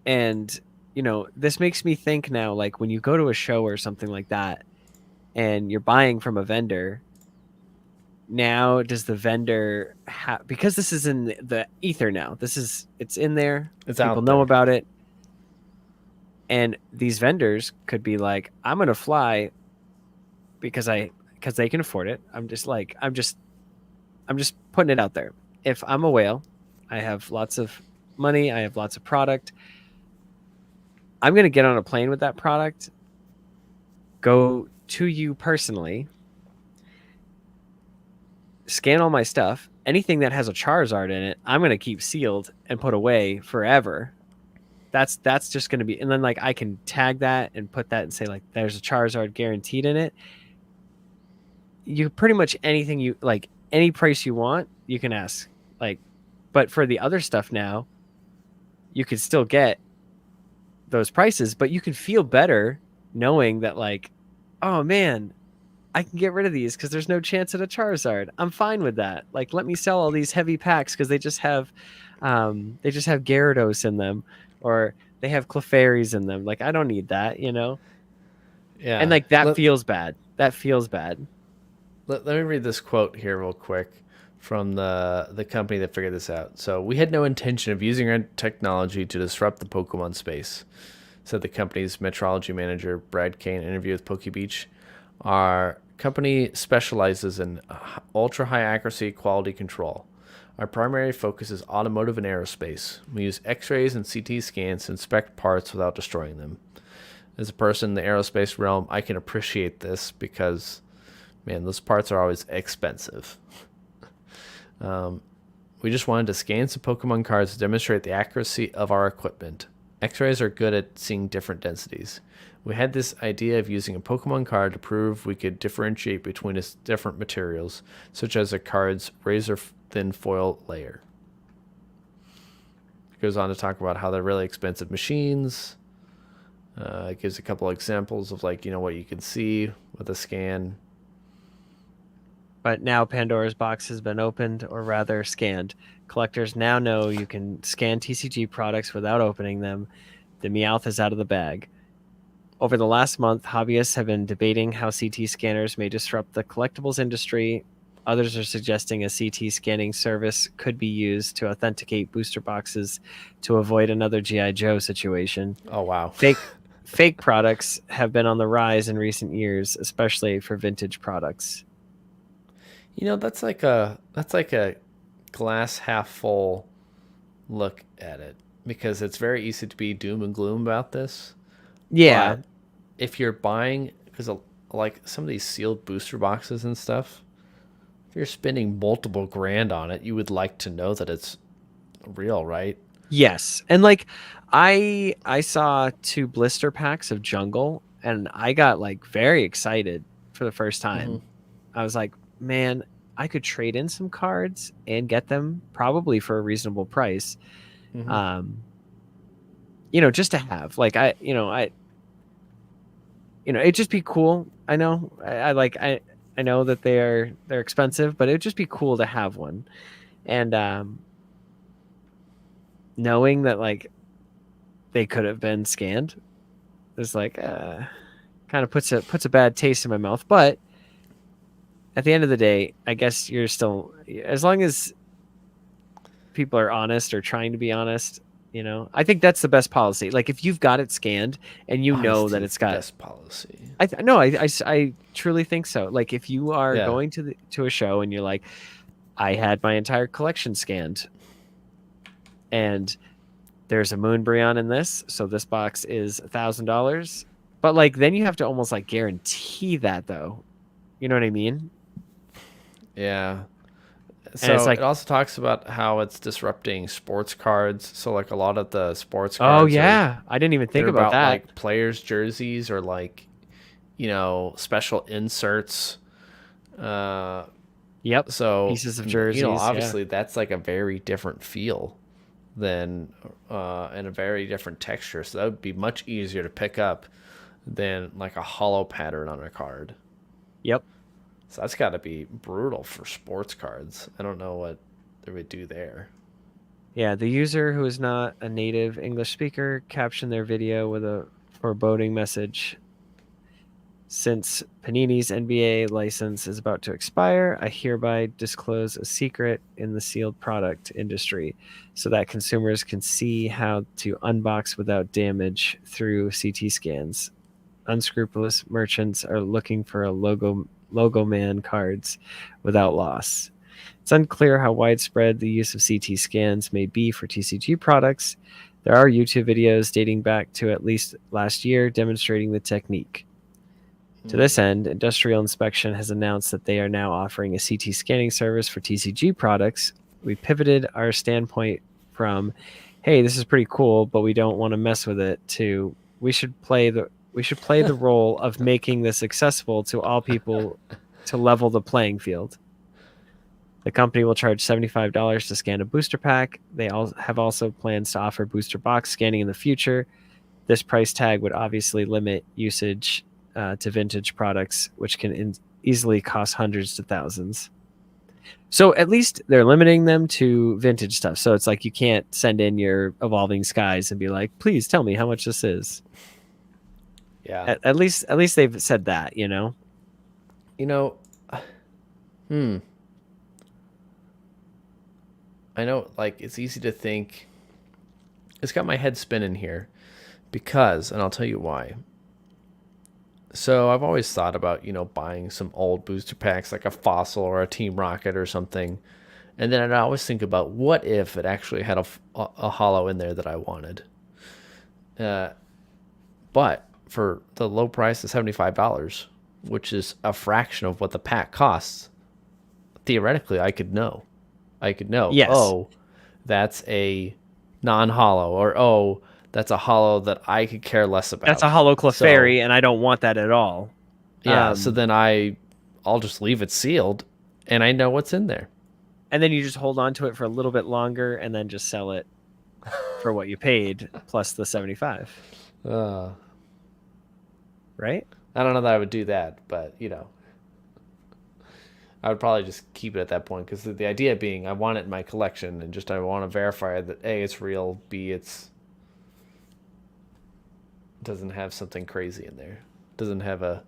And this makes me think now, like when you go to a show or something like that and you're buying from a vendor, now does the vendor have, because this is in the ether now, it's in there, It's people out know there. about it, and these vendors could be like, I'm going to fly because they can afford it. I'm just putting it out there. If I'm a whale, I have lots of money, I have lots of product, I'm going to get on a plane with that product, go to you personally, scan all my stuff. Anything that has a Charizard in it, I'm going to keep sealed and put away forever. That's just going to be, and then like I can tag that and put that and say like there's a Charizard guaranteed in it. You pretty much anything you like, any price you want, you can ask. Like, but for the other stuff now, you could still get those prices, but you can feel better knowing that like, oh man, I can get rid of these because there's no chance at a Charizard. I'm fine with that. Like, let me sell all these heavy packs because they just have Gyarados in them, or they have Clefairies in them. Like, I don't need that. And Yeah. like that feels bad. That feels bad. Let me read this quote here real quick from the company that figured this out. So, we had no intention of using our technology to disrupt the Pokemon space, said the company's metrology manager, Brad Kane, in an interview with PokeBeach. Our company specializes in ultra high accuracy quality control. Our primary focus is automotive and aerospace. We use x rays and CT scans to inspect parts without destroying them. As a person in the aerospace realm, I can appreciate this because, man, those parts are always expensive. We just wanted to scan some Pokemon cards to demonstrate the accuracy of our equipment. X-rays are good at seeing different densities. We had this idea of using a Pokemon card to prove we could differentiate between its different materials, such as a card's razor-thin foil layer. It goes on to talk about how they're really expensive machines. It gives a couple examples of like, what you can see with a scan. But now Pandora's box has been opened, or rather scanned. Collectors now know you can scan TCG products without opening them. The Meowth is out of the bag. Over the last month, hobbyists have been debating how CT scanners may disrupt the collectibles industry. Others are suggesting a CT scanning service could be used to authenticate booster boxes to avoid another G.I. Joe situation. Oh, wow. Fake products have been on the rise in recent years, especially for vintage products. That's like a glass half full look at it, because it's very easy to be doom and gloom about this. Yeah. But if you're buying, because like some of these sealed booster boxes and stuff, if you're spending multiple grand on it, you would like to know that it's real, right? Yes. And like I saw 2 blister packs of Jungle and I got like very excited for the first Mm-hmm. time. I was like, "Man, I could trade in some cards and get them probably for a reasonable price." Mm-hmm. Um, just to have. Like it'd just be cool. I know. I know that they're expensive, but it'd just be cool to have one. And knowing that like they could have been scanned is like kind of puts a bad taste in my mouth. But at the end of the day, I guess you're still, as long as people are honest or trying to be honest. I think that's the best policy. Like if you've got it scanned and you know Honesty that is it's the got, best policy. no, I truly think so. Like if you are Yeah. going to a show and you're like, I had my entire collection scanned, and there's a Moonbreon in this, so this box is $1,000. But like then you have to almost like guarantee that though. You know what I mean? Yeah. And it's So it like, also talks about how it's disrupting sports cards. So like a lot of the sports oh cards are yeah, I didn't even think they're about about that. like players' jerseys or like special inserts. Uh, Yep, so pieces of jerseys. Yeah. obviously that's like a very different feel than and a very different texture. So that would be much easier to pick up than like a hollow pattern on a card. Yep. So that's got to be brutal for sports cards. I don't know what they would do there. Yeah, the user who is not a native English speaker captioned their video with a foreboding message. Since Panini's NBA license is about to expire, I hereby disclose a secret in the sealed product industry so that consumers can see how to unbox without damage through CT scans. Unscrupulous merchants are looking for a logo man cards without loss. It's unclear how widespread the use of CT scans may be for TCG products. There are YouTube videos dating back to at least last year demonstrating the technique. To this end, Industrial Inspection has announced that they are now offering a CT scanning service for TCG products. We pivoted our standpoint from, "Hey, this is pretty cool, but we don't want to mess with it," to we should play the role of making this accessible to all people to level the playing field. The company will charge $75 to scan a booster pack. They have also plans to offer booster box scanning in the future. This price tag would obviously limit usage to vintage products, which can easily cost hundreds to thousands. So at least they're limiting them to vintage stuff. So it's like you can't send in your Evolving Skies and be like, "Please tell me how much this is." Yeah. At least they've said that, you know. You know, I know, like, it's easy to think. It's got my head spinning here because, and I'll tell you why. So I've always thought about, buying some old booster packs like a Fossil or a Team Rocket or something. And then I'd always think about what if it actually had a holo in there that I wanted. But for the low price of $75, which is a fraction of what the pack costs, theoretically I could know. Yes. Oh, that's a non-holo, or oh, that's a holo that I could care less about. That's a holo Clefairy, and I don't want that at all. Yeah, so then I'll just leave it sealed, and I know what's in there. And then you just hold on to it for a little bit longer, and then just sell it for what you paid plus the 75. Right? I don't know that I would do that, but I would probably just keep it at that point, because the idea being I want it in my collection, and just I want to verify that A, it's real, B, it doesn't have something crazy in there. Doesn't have a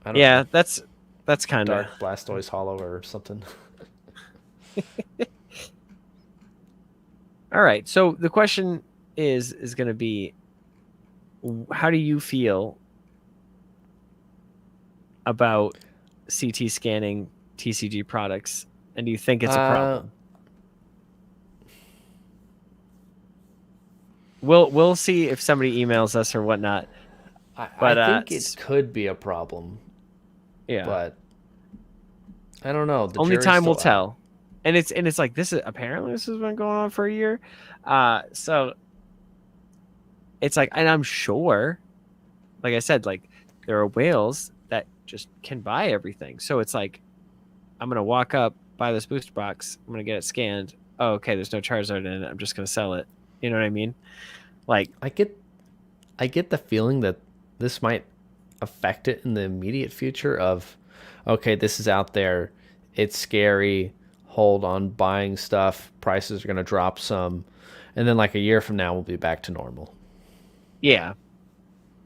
know, that's kind of Dark Blastoise holo or something. All right. So the question is going to be, how do you feel about CT scanning TCG products, and do you think it's a problem? We'll see if somebody emails us or whatnot. But I think it could be a problem. Yeah, but I don't know. Only time will tell. And it's like this has been going on for a year. So it's like, and I'm sure, like I said, like there are whales that just can buy everything. So it's like, I'm gonna walk up, buy this booster box, I'm gonna get it scanned. Oh, okay, there's no Charizard in it. I'm just gonna sell it. You know what I mean? Like I get the feeling that this might affect it in the immediate future of, okay, this is out there, it's scary, hold on buying stuff, prices are going to drop some, and then like a year from now we'll be back to normal. Yeah,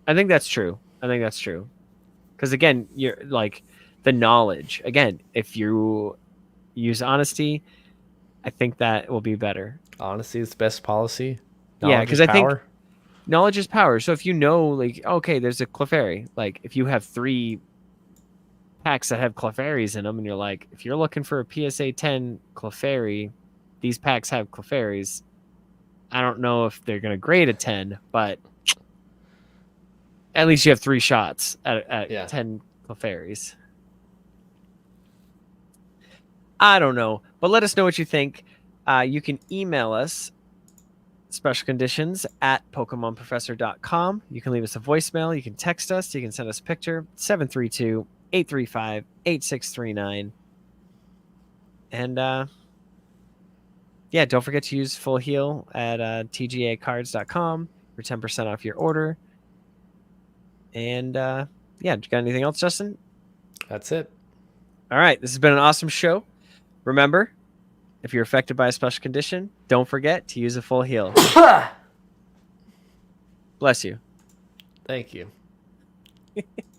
I think that's true. Because again, you're like the knowledge, again, if you use honesty, I think that will be better. Honesty is the best policy. Yeah, because I think knowledge is power. So if you know, like, okay, there's a Clefairy. Like, if you have 3 packs that have Clefairies in them, and you're like, if you're looking for a PSA 10 Clefairy, these packs have Clefairies. I don't know if they're going to grade a 10, but at least you have 3 shots at 10 Clefairies. I don't know, but let us know what you think. You can email us special conditions at pokemonprofessor.com. You can leave us a voicemail. You can text us. You can send us a picture. 732-835-8639. And yeah, don't forget to use full heal at tgacards.com for 10% off your order. And yeah, you got anything else, Justin? That's it. All right, this has been an awesome show. Remember, if you're affected by a special condition, Don't forget to use a full heal. Bless you. Thank you.